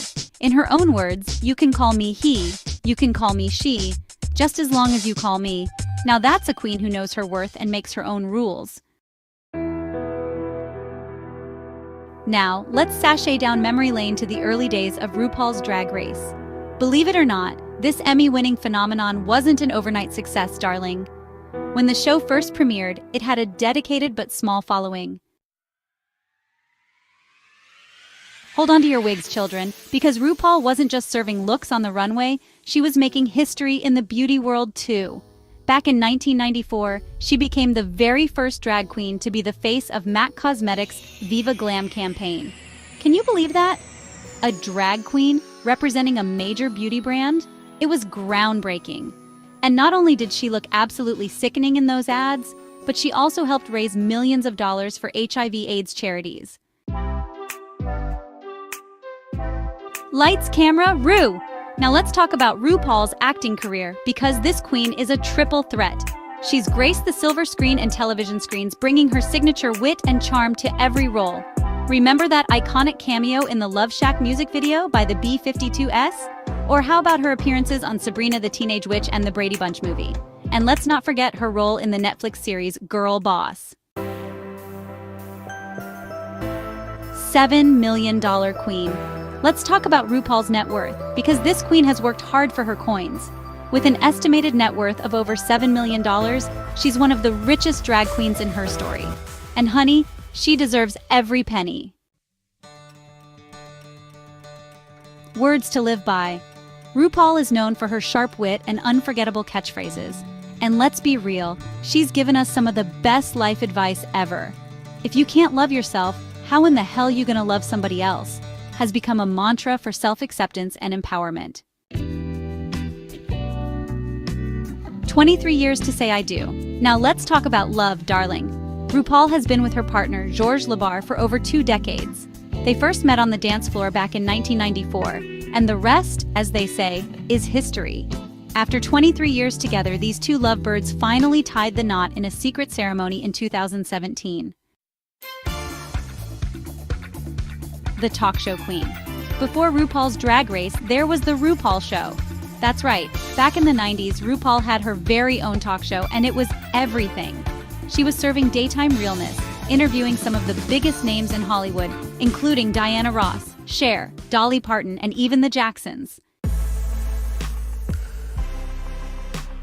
In her own words, you can call me he, you can call me she, just as long as you call me. Now that's a queen who knows her worth and makes her own rules. Now, let's sashay down memory lane to the early days of RuPaul's Drag Race. Believe it or not, this Emmy-winning phenomenon wasn't an overnight success, darling. When the show first premiered, it had a dedicated but small following. Hold on to your wigs, children, because RuPaul wasn't just serving looks on the runway, she was making history in the beauty world too. Back in 1994, she became the very first drag queen to be the face of MAC Cosmetics' Viva Glam campaign. Can you believe that? A drag queen representing a major beauty brand? It was groundbreaking. And not only did she look absolutely sickening in those ads, but she also helped raise millions of dollars for HIV/AIDS charities. Lights, camera, Ru! Now let's talk about RuPaul's acting career, because this queen is a triple threat. She's graced the silver screen and television screens, bringing her signature wit and charm to every role. Remember that iconic cameo in the Love Shack music video by the B-52s? Or how about her appearances on Sabrina the Teenage Witch and the Brady Bunch movie? And let's not forget her role in the Netflix series Girl Boss. $7 million queen. Let's talk about RuPaul's net worth, because this queen has worked hard for her coins. With an estimated net worth of over $7 million, she's one of the richest drag queens in her story. And honey, she deserves every penny. Words to live by. RuPaul is known for her sharp wit and unforgettable catchphrases. And let's be real, she's given us some of the best life advice ever. If you can't love yourself, how in the hell are you gonna love somebody else? Has become a mantra for self-acceptance and empowerment. 23 years to say I do. Now let's talk about love, darling. RuPaul has been with her partner, Georges Labar, for over 2 decades. They first met on the dance floor back in 1994, and the rest, as they say, is history. After 23 years together, these two lovebirds finally tied the knot in a secret ceremony in 2017. The talk show queen. Before RuPaul's Drag Race, there was the RuPaul show. That's right, back in the 90s, RuPaul had her very own talk show, and it was everything. She was serving daytime realness, interviewing some of the biggest names in Hollywood, including Diana Ross, Cher, Dolly Parton, and even the Jacksons.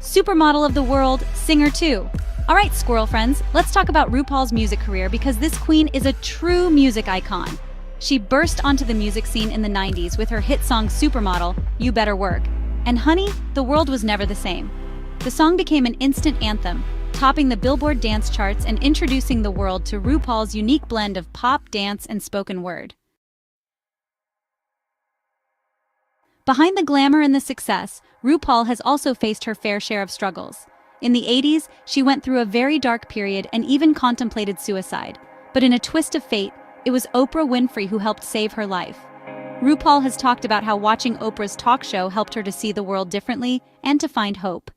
Supermodel of the world, singer too. All right, squirrel friends, let's talk about RuPaul's music career because this queen is a true music icon. She burst onto the music scene in the 90s with her hit song Supermodel, You Better Work. And honey, the world was never the same. The song became an instant anthem, topping the Billboard dance charts and introducing the world to RuPaul's unique blend of pop, dance, and spoken word. Behind the glamour and the success, RuPaul has also faced her fair share of struggles. In the 80s, she went through a very dark period and even contemplated suicide. But in a twist of fate, it was Oprah Winfrey who helped save her life. RuPaul has talked about how watching Oprah's talk show helped her to see the world differently and to find hope.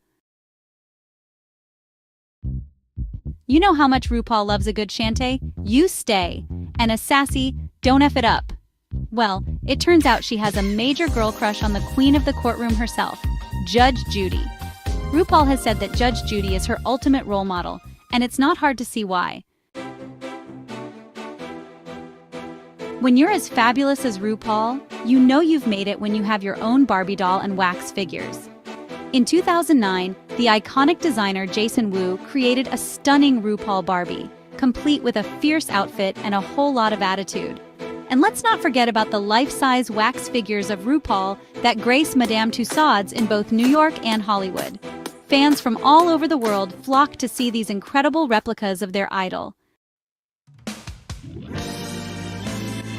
You know how much RuPaul loves a good shanty? You stay. And a sassy, don't F it up. Well, it turns out she has a major girl crush on the queen of the courtroom herself, Judge Judy. RuPaul has said that Judge Judy is her ultimate role model, and it's not hard to see why. When you're as fabulous as RuPaul, you know you've made it when you have your own Barbie doll and wax figures. In 2009, the iconic designer Jason Wu created a stunning RuPaul Barbie, complete with a fierce outfit and a whole lot of attitude. And let's not forget about the life-size wax figures of RuPaul that grace Madame Tussauds in both New York and Hollywood. Fans from all over the world flock to see these incredible replicas of their idol.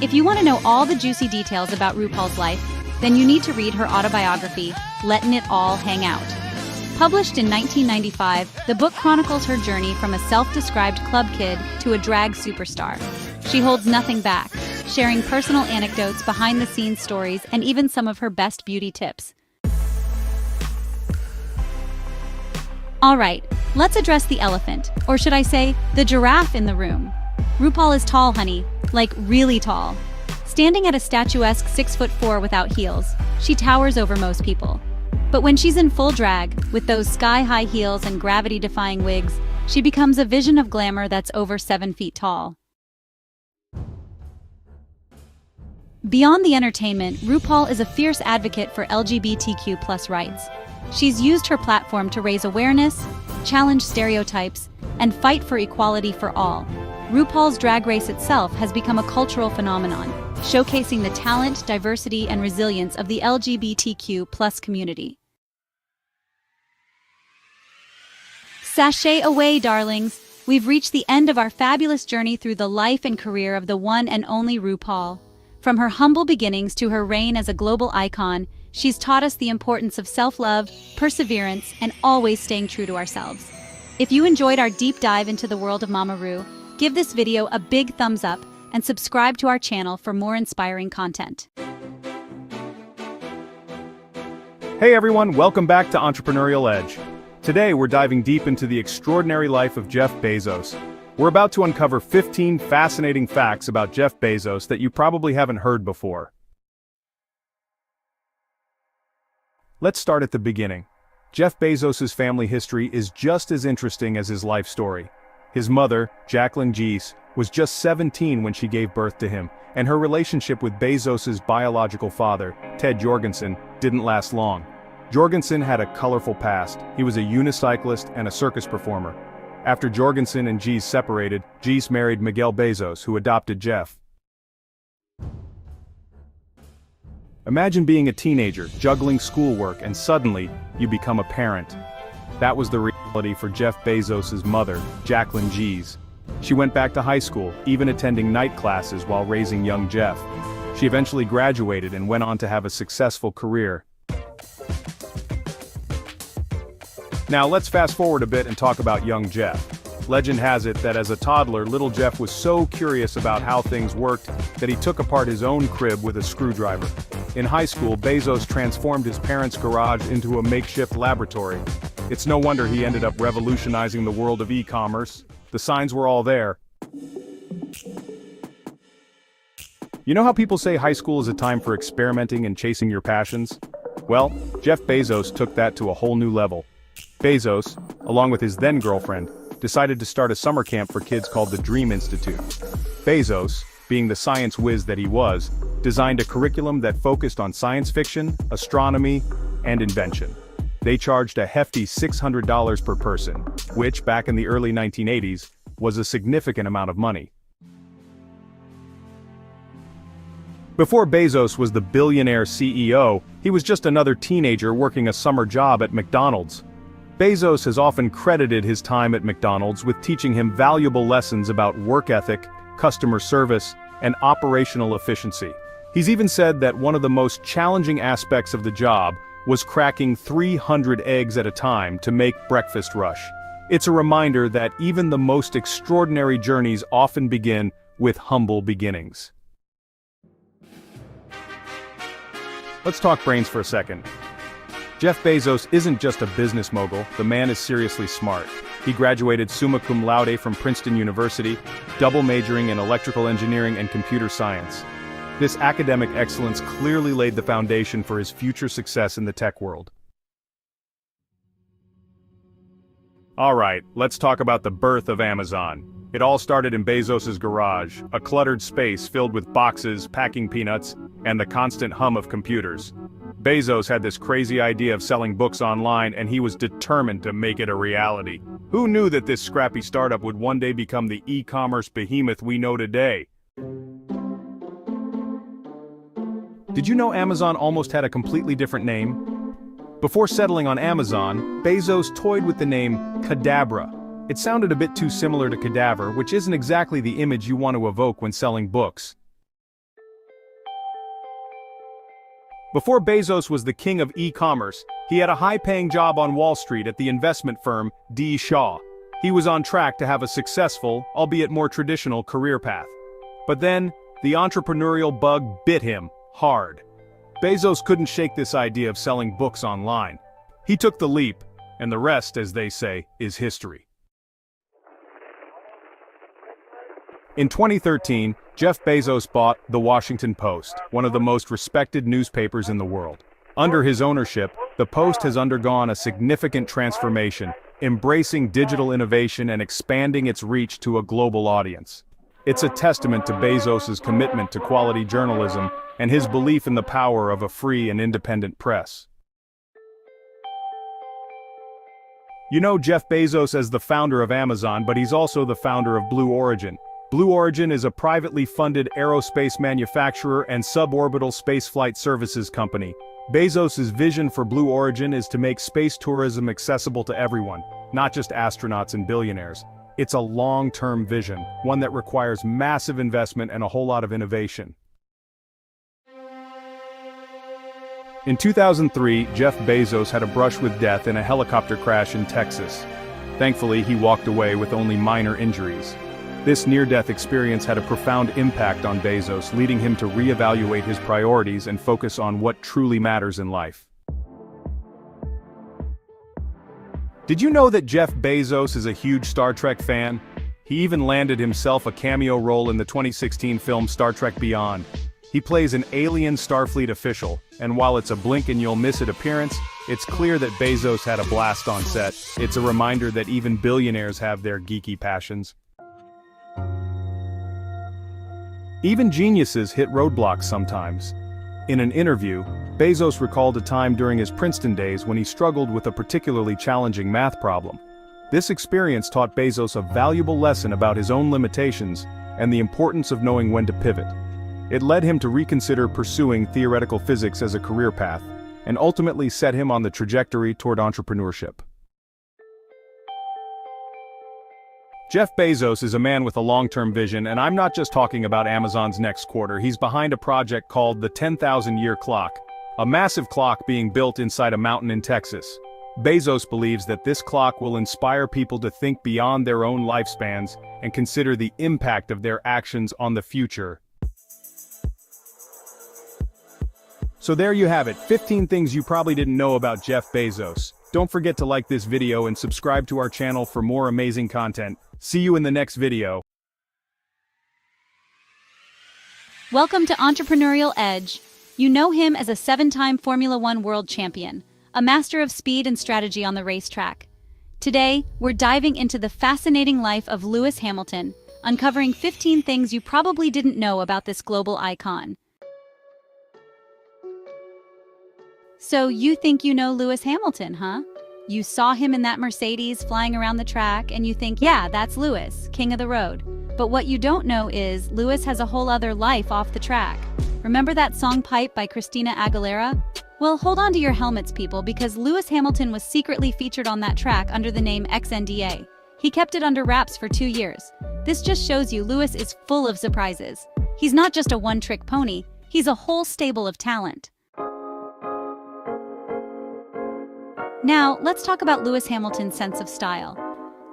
If you want to know all the juicy details about RuPaul's life, then you need to read her autobiography, Lettin' It All Hang Out. Published in 1995, the book chronicles her journey from a self-described club kid to a drag superstar. She holds nothing back, sharing personal anecdotes, behind-the-scenes stories, and even some of her best beauty tips. All right, let's address the elephant, or should I say, the giraffe in the room. RuPaul is tall, honey, like really tall. Standing at a statuesque 6'4" without heels, she towers over most people. But when she's in full drag, with those sky-high heels and gravity-defying wigs, she becomes a vision of glamour that's over 7 feet tall. Beyond the entertainment, RuPaul is a fierce advocate for LGBTQ+ rights. She's used her platform to raise awareness, challenge stereotypes, and fight for equality for all. RuPaul's Drag Race itself has become a cultural phenomenon, showcasing the talent, diversity, and resilience of the LGBTQ+ community. Sashay away, darlings! We've reached the end of our fabulous journey through the life and career of the one and only RuPaul. From her humble beginnings to her reign as a global icon, she's taught us the importance of self-love, perseverance, and always staying true to ourselves. If you enjoyed our deep dive into the world of Mama Ru, give this video a big thumbs up and subscribe to our channel for more inspiring content. Hey everyone, welcome back to Entrepreneurial Edge. Today we're diving deep into the extraordinary life of Jeff Bezos. We're about to uncover 15 fascinating facts about Jeff Bezos that you probably haven't heard before. Let's start at the beginning. Jeff Bezos' family history is just as interesting as his life story. His mother, Jacqueline Gies, was just 17 when she gave birth to him, and her relationship with Bezos' biological father, Ted Jorgensen, didn't last long. Jorgensen had a colorful past. He was a unicyclist and a circus performer. After Jorgensen and Gies separated, Gies married Miguel Bezos, who adopted Jeff. Imagine being a teenager, juggling schoolwork, and suddenly, you become a parent. That was the reality for Jeff Bezos' mother, Jacqueline Gies. She went back to high school, even attending night classes while raising young Jeff. She eventually graduated and went on to have a successful career. Now let's fast forward a bit and talk about young Jeff. Legend has it that as a toddler, little Jeff was so curious about how things worked that he took apart his own crib with a screwdriver. In high school, Bezos transformed his parents' garage into a makeshift laboratory. It's no wonder he ended up revolutionizing the world of e-commerce. The signs were all there. You know how people say high school is a time for experimenting and chasing your passions? Well, Jeff Bezos took that to a whole new level. Bezos, along with his then-girlfriend, decided to start a summer camp for kids called the Dream Institute. Bezos, being the science whiz that he was, designed a curriculum that focused on science fiction, astronomy, and invention. They charged a hefty $600 per person, which, back in the early 1980s, was a significant amount of money. Before Bezos was the billionaire CEO, he was just another teenager working a summer job at McDonald's. Bezos has often credited his time at McDonald's with teaching him valuable lessons about work ethic, customer service, and operational efficiency. He's even said that one of the most challenging aspects of the job was cracking 300 eggs at a time to make breakfast rush. It's a reminder that even the most extraordinary journeys often begin with humble beginnings. Let's talk brains for a second. Jeff Bezos isn't just a business mogul, the man is seriously smart. He graduated summa cum laude from Princeton University, double majoring in electrical engineering and computer science. This academic excellence clearly laid the foundation for his future success in the tech world. Alright, let's talk about the birth of Amazon. It all started in Bezos' garage, a cluttered space filled with boxes, packing peanuts, and the constant hum of computers. Bezos had this crazy idea of selling books online, and he was determined to make it a reality. Who knew that this scrappy startup would one day become the e-commerce behemoth we know today? Did you know Amazon almost had a completely different name? Before settling on Amazon, Bezos toyed with the name Cadabra. It sounded a bit too similar to cadaver, which isn't exactly the image you want to evoke when selling books. Before Bezos was the king of e-commerce, he had a high-paying job on Wall Street at the investment firm D. Shaw. He was on track to have a successful, albeit more traditional, career path. But then, the entrepreneurial bug bit him hard. Bezos couldn't shake this idea of selling books online. He took the leap, and the rest, as they say, is history. In 2013, Jeff Bezos bought The Washington Post, one of the most respected newspapers in the world. Under his ownership, the Post has undergone a significant transformation, embracing digital innovation and expanding its reach to a global audience. It's a testament to Bezos' commitment to quality journalism and his belief in the power of a free and independent press. You know Jeff Bezos as the founder of Amazon, but he's also the founder of Blue Origin. Blue Origin is a privately funded aerospace manufacturer and suborbital spaceflight services company. Bezos' vision for Blue Origin is to make space tourism accessible to everyone, not just astronauts and billionaires. It's a long-term vision, one that requires massive investment and a whole lot of innovation. In 2003, Jeff Bezos had a brush with death in a helicopter crash in Texas. Thankfully, he walked away with only minor injuries. This near-death experience had a profound impact on Bezos, leading him to reevaluate his priorities and focus on what truly matters in life. Did you know that Jeff Bezos is a huge Star Trek fan? He even landed himself a cameo role in the 2016 film Star Trek Beyond. He plays an alien Starfleet official, and while it's a blink-and-you'll-miss-it appearance, it's clear that Bezos had a blast on set. It's a reminder that even billionaires have their geeky passions. Even geniuses hit roadblocks sometimes. In an interview, Bezos recalled a time during his Princeton days when he struggled with a particularly challenging math problem. This experience taught Bezos a valuable lesson about his own limitations and the importance of knowing when to pivot. It led him to reconsider pursuing theoretical physics as a career path, and ultimately set him on the trajectory toward entrepreneurship. Jeff Bezos is a man with a long-term vision, and I'm not just talking about Amazon's next quarter. He's behind a project called the 10,000-year clock, a massive clock being built inside a mountain in Texas. Bezos believes that this clock will inspire people to think beyond their own lifespans and consider the impact of their actions on the future. So there you have it, 15 things you probably didn't know about Jeff Bezos. Don't forget to like this video and subscribe to our channel for more amazing content. See you in the next video. Welcome to Entrepreneurial Edge. You know him as a 7-time Formula One world champion, a master of speed and strategy on the racetrack. Today, we're diving into the fascinating life of Lewis Hamilton, uncovering 15 things you probably didn't know about this global icon. So you think you know Lewis Hamilton, huh? You saw him in that Mercedes flying around the track and you think, yeah, that's Lewis, king of the road. But what you don't know is Lewis has a whole other life off the track. Remember that song Pipe by Christina Aguilera? Well, hold on to your helmets, people, because Lewis Hamilton was secretly featured on that track under the name XNDA. He kept it under wraps for 2 years. This just shows you Lewis is full of surprises. He's not just a one-trick pony, he's a whole stable of talent. Now, let's talk about Lewis Hamilton's sense of style.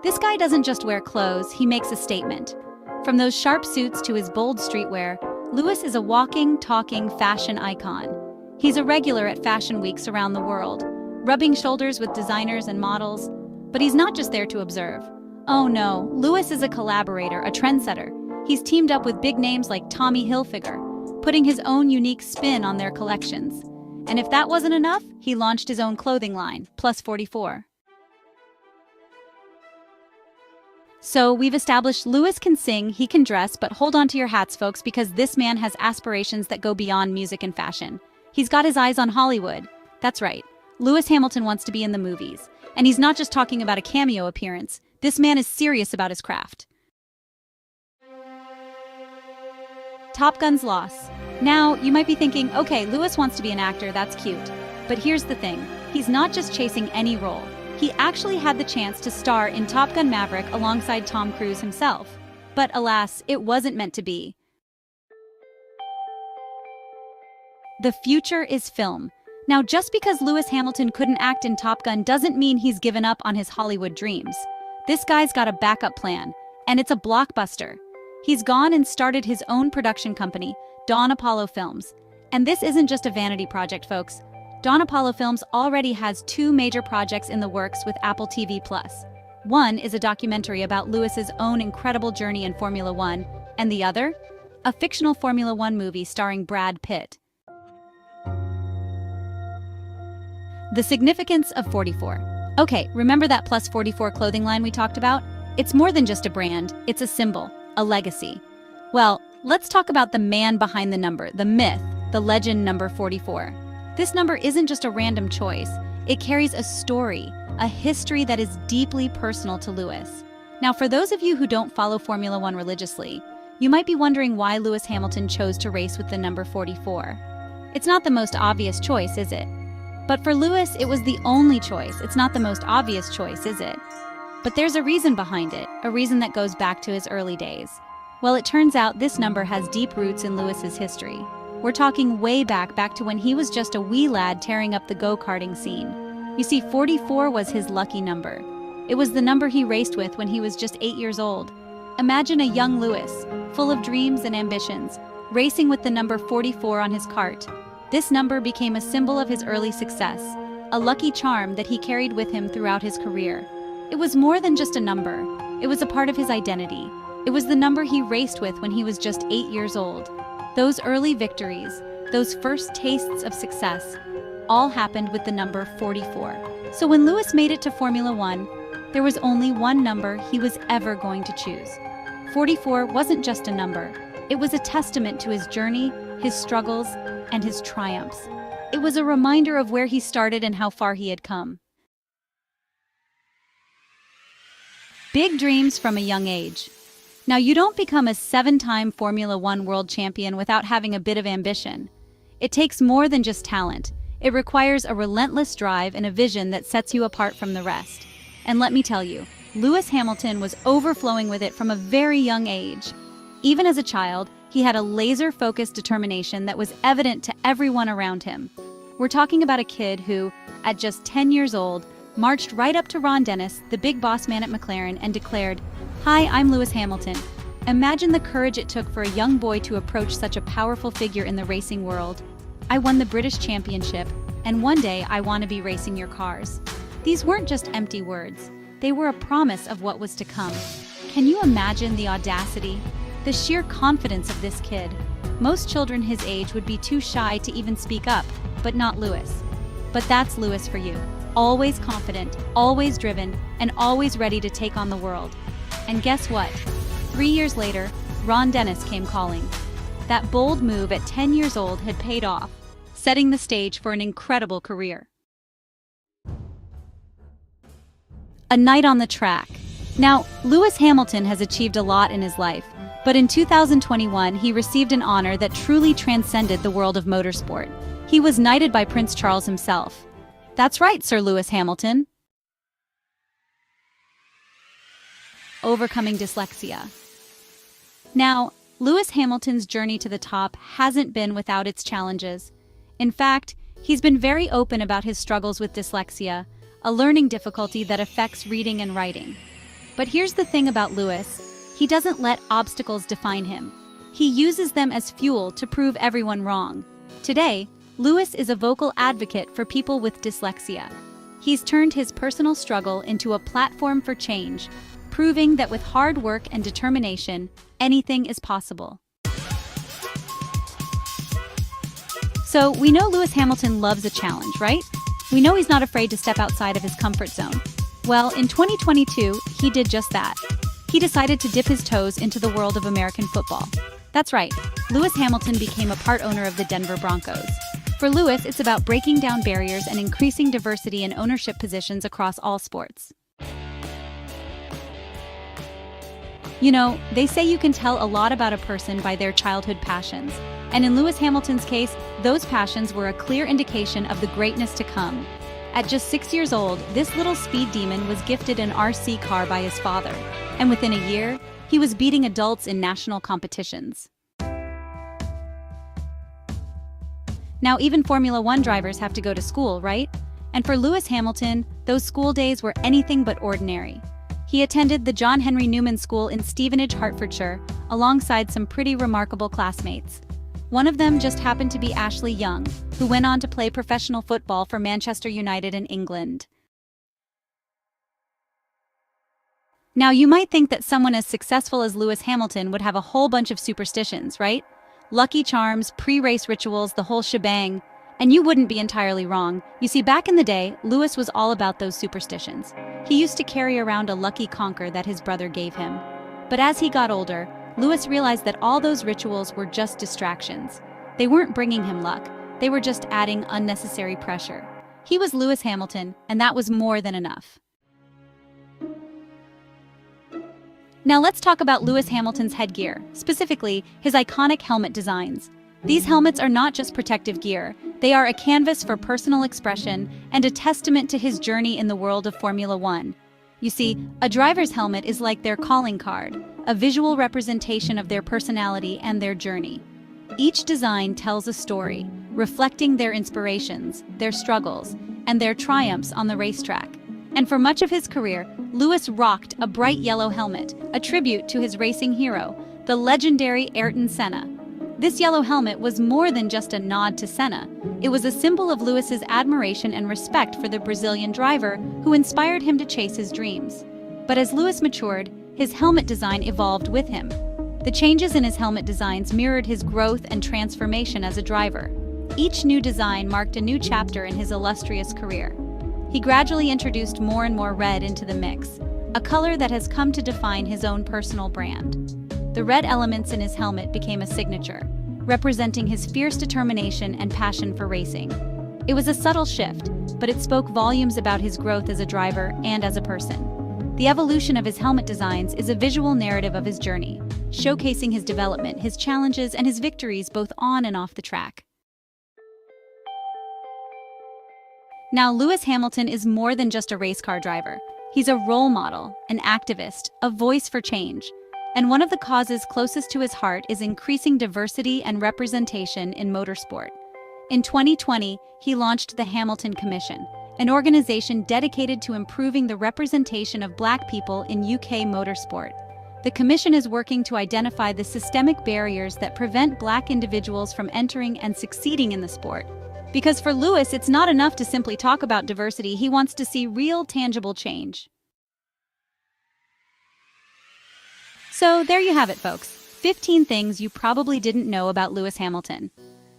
This guy doesn't just wear clothes, he makes a statement. From those sharp suits to his bold streetwear, Lewis is a walking, talking fashion icon. He's a regular at fashion weeks around the world, rubbing shoulders with designers and models. But he's not just there to observe. Oh no, Lewis is a collaborator, a trendsetter. He's teamed up with big names like Tommy Hilfiger, putting his own unique spin on their collections. And if that wasn't enough, he launched his own clothing line, Plus 44. So we've established Lewis can sing, he can dress, but hold on to your hats, folks, because this man has aspirations that go beyond music and fashion. He's got his eyes on Hollywood. That's right, Lewis Hamilton wants to be in the movies. And he's not just talking about a cameo appearance. This man is serious about his craft. Top Gun's loss. Now, you might be thinking, okay, Lewis wants to be an actor, that's cute. But here's the thing, he's not just chasing any role. He actually had the chance to star in Top Gun Maverick alongside Tom Cruise himself. But alas, it wasn't meant to be. The future is film. Now, just because Lewis Hamilton couldn't act in Top Gun doesn't mean he's given up on his Hollywood dreams. This guy's got a backup plan, and it's a blockbuster. He's gone and started his own production company, Dawn Apollo Films. And this isn't just a vanity project, folks. Dawn Apollo Films already has 2 major projects in the works with Apple TV+. One is a documentary about Lewis's own incredible journey in Formula One, and the other? A fictional Formula One movie starring Brad Pitt. The significance of 44. Okay, remember that Plus 44 clothing line we talked about? It's more than just a brand, it's a symbol, a legacy. Well, let's talk about the man behind the number, the myth, the legend number 44. This number isn't just a random choice, it carries a story, a history that is deeply personal to Lewis. Now, for those of you who don't follow Formula One religiously, you might be wondering why Lewis Hamilton chose to race with the number 44. It's not the most obvious choice, is it? But for Lewis, it was the only choice. It's not the most obvious choice, is it? But there's a reason behind it, a reason that goes back to his early days. Well, it turns out this number has deep roots in Lewis's history. We're talking way back to when he was just a wee lad tearing up the go-karting scene. You see, 44 was his lucky number. It was the number he raced with when he was just 8 years old. Imagine a young Lewis, full of dreams and ambitions, racing with the number 44 on his cart. This number became a symbol of his early success, a lucky charm that he carried with him throughout his career. It was more than just a number. It was a part of his identity. It was the number he raced with when he was just 8 years old. Those early victories, those first tastes of success, all happened with the number 44. So when Lewis made it to Formula One, there was only one number he was ever going to choose. 44 wasn't just a number. It was a testament to his journey, his struggles, and his triumphs. It was a reminder of where he started and how far he had come. Big dreams from a young age. Now, you don't become a 7-time Formula One world champion without having a bit of ambition. It takes more than just talent. It requires a relentless drive and a vision that sets you apart from the rest. And let me tell you, Lewis Hamilton was overflowing with it from a very young age. Even as a child, he had a laser-focused determination that was evident to everyone around him. We're talking about a kid who, at just 10 years old, marched right up to Ron Dennis, the big boss man at McLaren, and declared, "Hi, I'm Lewis Hamilton." Imagine the courage it took for a young boy to approach such a powerful figure in the racing world. "I won the British Championship, and one day I want to be racing your cars." These weren't just empty words. They were a promise of what was to come. Can you imagine the audacity? The sheer confidence of this kid. Most children his age would be too shy to even speak up, but not Lewis. But that's Lewis for you. Always confident, always driven, and always ready to take on the world. And guess what? 3 years later, Ron Dennis came calling. That bold move at 10 years old had paid off, setting the stage for an incredible career. A night on the track. Now, Lewis Hamilton has achieved a lot in his life, but in 2021 he received an honor that truly transcended the world of motorsport. He was knighted by Prince Charles himself. That's right, Sir Lewis Hamilton. Overcoming dyslexia. Now, Lewis Hamilton's journey to the top hasn't been without its challenges. In fact, he's been very open about his struggles with dyslexia, a learning difficulty that affects reading and writing. But here's the thing about Lewis: he doesn't let obstacles define him. He uses them as fuel to prove everyone wrong. Today, Lewis is a vocal advocate for people with dyslexia. He's turned his personal struggle into a platform for change, proving that with hard work and determination, anything is possible. So, we know Lewis Hamilton loves a challenge, right? We know he's not afraid to step outside of his comfort zone. Well, in 2022, he did just that. He decided to dip his toes into the world of American football. That's right, Lewis Hamilton became a part owner of the Denver Broncos. For Lewis, it's about breaking down barriers and increasing diversity in ownership positions across all sports. You know, they say you can tell a lot about a person by their childhood passions. And in Lewis Hamilton's case, those passions were a clear indication of the greatness to come. At just 6 years old, this little speed demon was gifted an RC car by his father. And within a year, he was beating adults in national competitions. Now, even Formula One drivers have to go to school, right? And for Lewis Hamilton, those school days were anything but ordinary. He attended the John Henry Newman School in Stevenage, Hertfordshire, alongside some pretty remarkable classmates. One of them just happened to be Ashley Young, who went on to play professional football for Manchester United in England. Now, you might think that someone as successful as Lewis Hamilton would have a whole bunch of superstitions, right? Lucky charms, pre-race rituals, the whole shebang. And you wouldn't be entirely wrong. You see, back in the day, Lewis was all about those superstitions. He used to carry around a lucky conker that his brother gave him. But as he got older, Lewis realized that all those rituals were just distractions. They weren't bringing him luck. They were just adding unnecessary pressure. He was Lewis Hamilton, and that was more than enough. Now let's talk about Lewis Hamilton's headgear, specifically his iconic helmet designs. These helmets are not just protective gear. They are a canvas for personal expression and a testament to his journey in the world of Formula One. You see, a driver's helmet is like their calling card, a visual representation of their personality and their journey. Each design tells a story, reflecting their inspirations, their struggles, and their triumphs on the racetrack. And for much of his career, Lewis rocked a bright yellow helmet, a tribute to his racing hero, the legendary Ayrton Senna. This yellow helmet was more than just a nod to Senna. It was a symbol of Lewis's admiration and respect for the Brazilian driver who inspired him to chase his dreams. But as Lewis matured, his helmet design evolved with him. The changes in his helmet designs mirrored his growth and transformation as a driver. Each new design marked a new chapter in his illustrious career. He gradually introduced more and more red into the mix, a color that has come to define his own personal brand. The red elements in his helmet became a signature, representing his fierce determination and passion for racing. It was a subtle shift, but it spoke volumes about his growth as a driver and as a person. The evolution of his helmet designs is a visual narrative of his journey, showcasing his development, his challenges, and his victories both on and off the track. Now, Lewis Hamilton is more than just a race car driver. He's a role model, an activist, a voice for change. And one of the causes closest to his heart is increasing diversity and representation in motorsport. In 2020, he launched the Hamilton Commission, an organization dedicated to improving the representation of Black people in UK motorsport. The Commission is working to identify the systemic barriers that prevent Black individuals from entering and succeeding in the sport. Because for Lewis, it's not enough to simply talk about diversity, he wants to see real, tangible change. So there you have it, folks. 15 things you probably didn't know about Lewis Hamilton.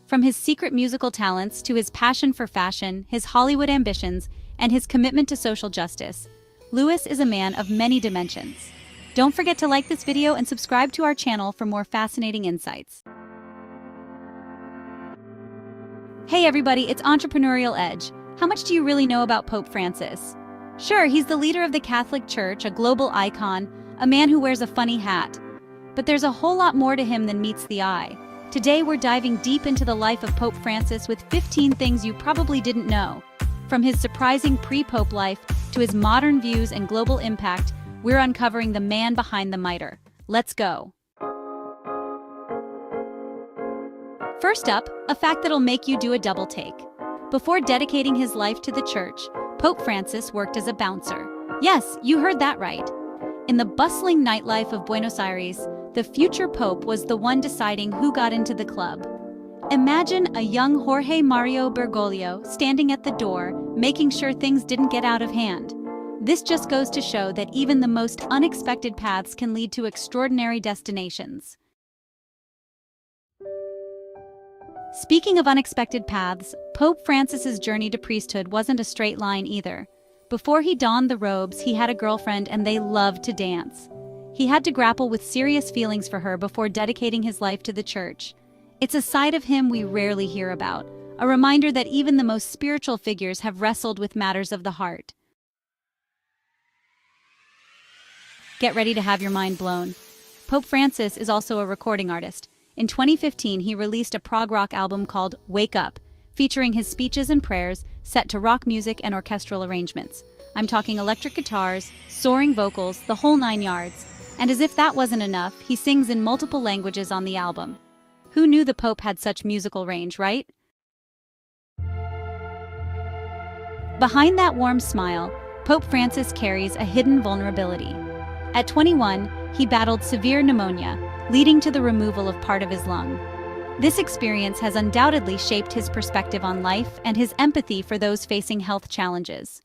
From his secret musical talents to his passion for fashion, his Hollywood ambitions, and his commitment to social justice, Lewis is a man of many dimensions. Don't forget to like this video and subscribe to our channel for more fascinating insights. Hey everybody, it's Entrepreneurial Edge. How much do you really know about Pope Francis? Sure, he's the leader of the Catholic Church, a global icon, a man who wears a funny hat. But there's a whole lot more to him than meets the eye. Today we're diving deep into the life of Pope Francis with 15 things you probably didn't know. From his surprising pre-Pope life to his modern views and global impact, we're uncovering the man behind the mitre. Let's go. First up, a fact that'll make you do a double take. Before dedicating his life to the church, Pope Francis worked as a bouncer. Yes, you heard that right. In the bustling nightlife of Buenos Aires, the future pope was the one deciding who got into the club. Imagine a young Jorge Mario Bergoglio standing at the door, making sure things didn't get out of hand. This just goes to show that even the most unexpected paths can lead to extraordinary destinations. Speaking of unexpected paths, Pope Francis's journey to priesthood wasn't a straight line either. Before he donned the robes, he had a girlfriend and they loved to dance. He had to grapple with serious feelings for her before dedicating his life to the church. It's a side of him we rarely hear about, a reminder that even the most spiritual figures have wrestled with matters of the heart. Get ready to have your mind blown. Pope Francis is also a recording artist. In 2015, he released a prog rock album called Wake Up, featuring his speeches and prayers set to rock music and orchestral arrangements. I'm talking electric guitars, soaring vocals, the whole 9 yards. And as if that wasn't enough, he sings in multiple languages on the album. Who knew the Pope had such musical range, right? Behind that warm smile, Pope Francis carries a hidden vulnerability. At 21, he battled severe pneumonia, leading to the removal of part of his lung. This experience has undoubtedly shaped his perspective on life and his empathy for those facing health challenges.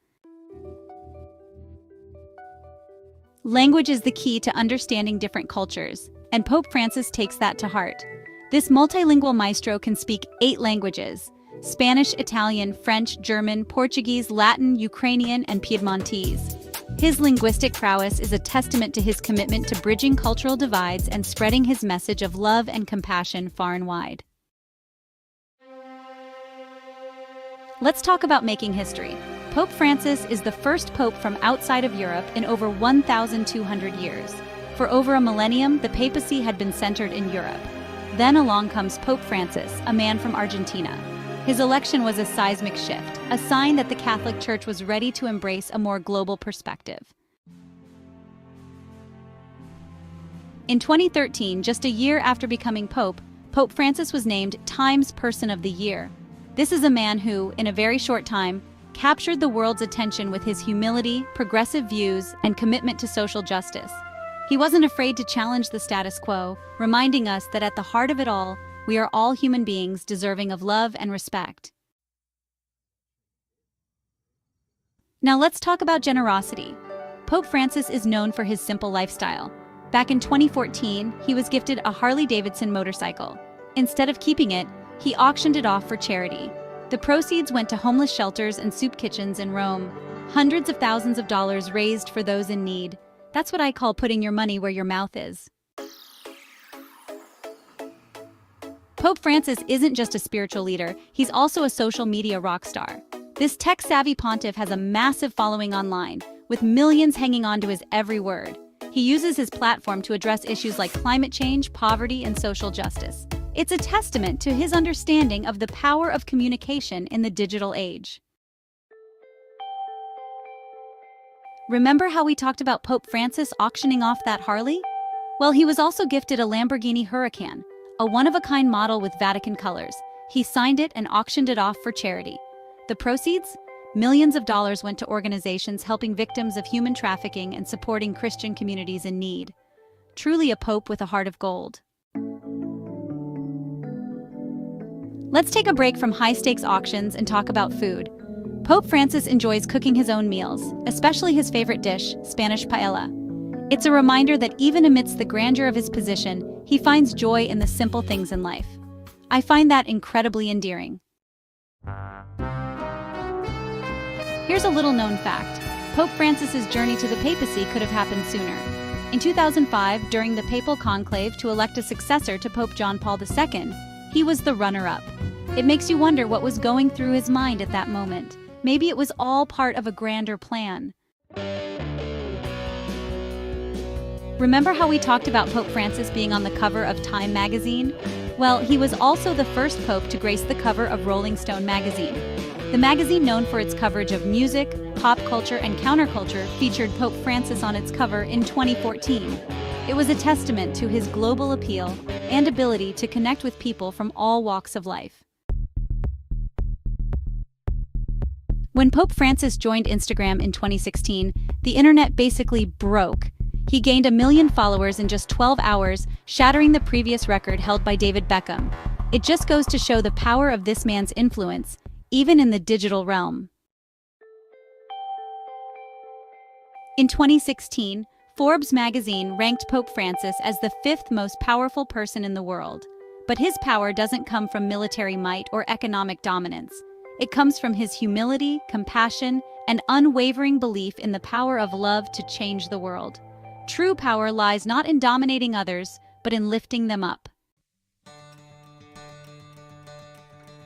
Language is the key to understanding different cultures, and Pope Francis takes that to heart. This multilingual maestro can speak 8 languages: Spanish, Italian, French, German, Portuguese, Latin, Ukrainian, and Piedmontese. His linguistic prowess is a testament to his commitment to bridging cultural divides and spreading his message of love and compassion far and wide. Let's talk about making history. Pope Francis is the first pope from outside of Europe in over 1,200 years. For over a millennium, the papacy had been centered in Europe. Then along comes Pope Francis, a man from Argentina. His election was a seismic shift, a sign that the Catholic Church was ready to embrace a more global perspective. In 2013, just a year after becoming Pope, Pope Francis was named Time's Person of the Year. This is a man who, in a very short time, captured the world's attention with his humility, progressive views, and commitment to social justice. He wasn't afraid to challenge the status quo, reminding us that at the heart of it all, we are all human beings deserving of love and respect. Now let's talk about generosity. Pope Francis is known for his simple lifestyle. Back in 2014, he was gifted a Harley-Davidson motorcycle. Instead of keeping it, he auctioned it off for charity. The proceeds went to homeless shelters and soup kitchens in Rome. Hundreds of thousands of dollars raised for those in need. That's what I call putting your money where your mouth is. Pope Francis isn't just a spiritual leader, he's also a social media rock star. This tech-savvy pontiff has a massive following online, with millions hanging on to his every word. He uses his platform to address issues like climate change, poverty, and social justice. It's a testament to his understanding of the power of communication in the digital age. Remember how we talked about Pope Francis auctioning off that Harley? Well, he was also gifted a Lamborghini Huracan, a one-of-a-kind model with Vatican colors. He signed it and auctioned it off for charity. The proceeds? Millions of dollars went to organizations helping victims of human trafficking and supporting Christian communities in need. Truly a pope with a heart of gold. Let's take a break from high-stakes auctions and talk about food. Pope Francis enjoys cooking his own meals, especially his favorite dish, Spanish paella. It's a reminder that even amidst the grandeur of his position, he finds joy in the simple things in life. I find that incredibly endearing. Here's a little-known fact. Pope Francis's journey to the papacy could have happened sooner. In 2005, during the papal conclave to elect a successor to Pope John Paul II, he was the runner-up. It makes you wonder what was going through his mind at that moment. Maybe it was all part of a grander plan. Remember how we talked about Pope Francis being on the cover of Time magazine? Well, he was also the first pope to grace the cover of Rolling Stone magazine. The magazine, known for its coverage of music, pop culture, and counterculture, featured Pope Francis on its cover in 2014. It was a testament to his global appeal and ability to connect with people from all walks of life. When Pope Francis joined Instagram in 2016, the internet basically broke. He gained 1 million followers in just 12 hours, shattering the previous record held by David Beckham. It just goes to show the power of this man's influence, even in the digital realm. In 2016, Forbes magazine ranked Pope Francis as the 5th most powerful person in the world. But his power doesn't come from military might or economic dominance. It comes from his humility, compassion, and unwavering belief in the power of love to change the world. True power lies not in dominating others, but in lifting them up.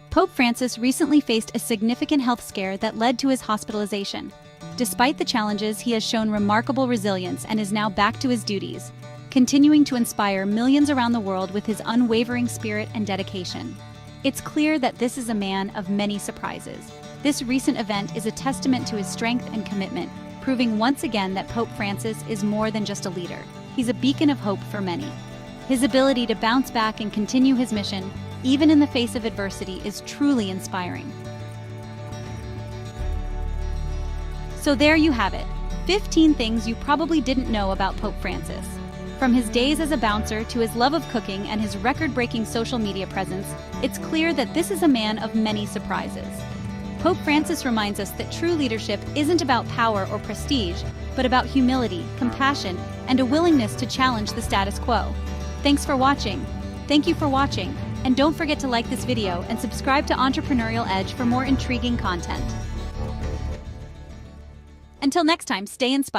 Pope Francis recently faced a significant health scare that led to his hospitalization. Despite the challenges, he has shown remarkable resilience and is now back to his duties, continuing to inspire millions around the world with his unwavering spirit and dedication. It's clear that this is a man of many surprises. This recent event is a testament to his strength and commitment, proving once again that Pope Francis is more than just a leader. He's a beacon of hope for many. His ability to bounce back and continue his mission, even in the face of adversity, is truly inspiring. So there you have it, 15 things you probably didn't know about Pope Francis. From his days as a bouncer to his love of cooking and his record-breaking social media presence, it's clear that this is a man of many surprises. Pope Francis reminds us that true leadership isn't about power or prestige, but about humility, compassion, and a willingness to challenge the status quo. Thanks for watching. Thank you for watching, and don't forget to like this video and subscribe to Entrepreneurial Edge for more intriguing content. Until next time, stay inspired.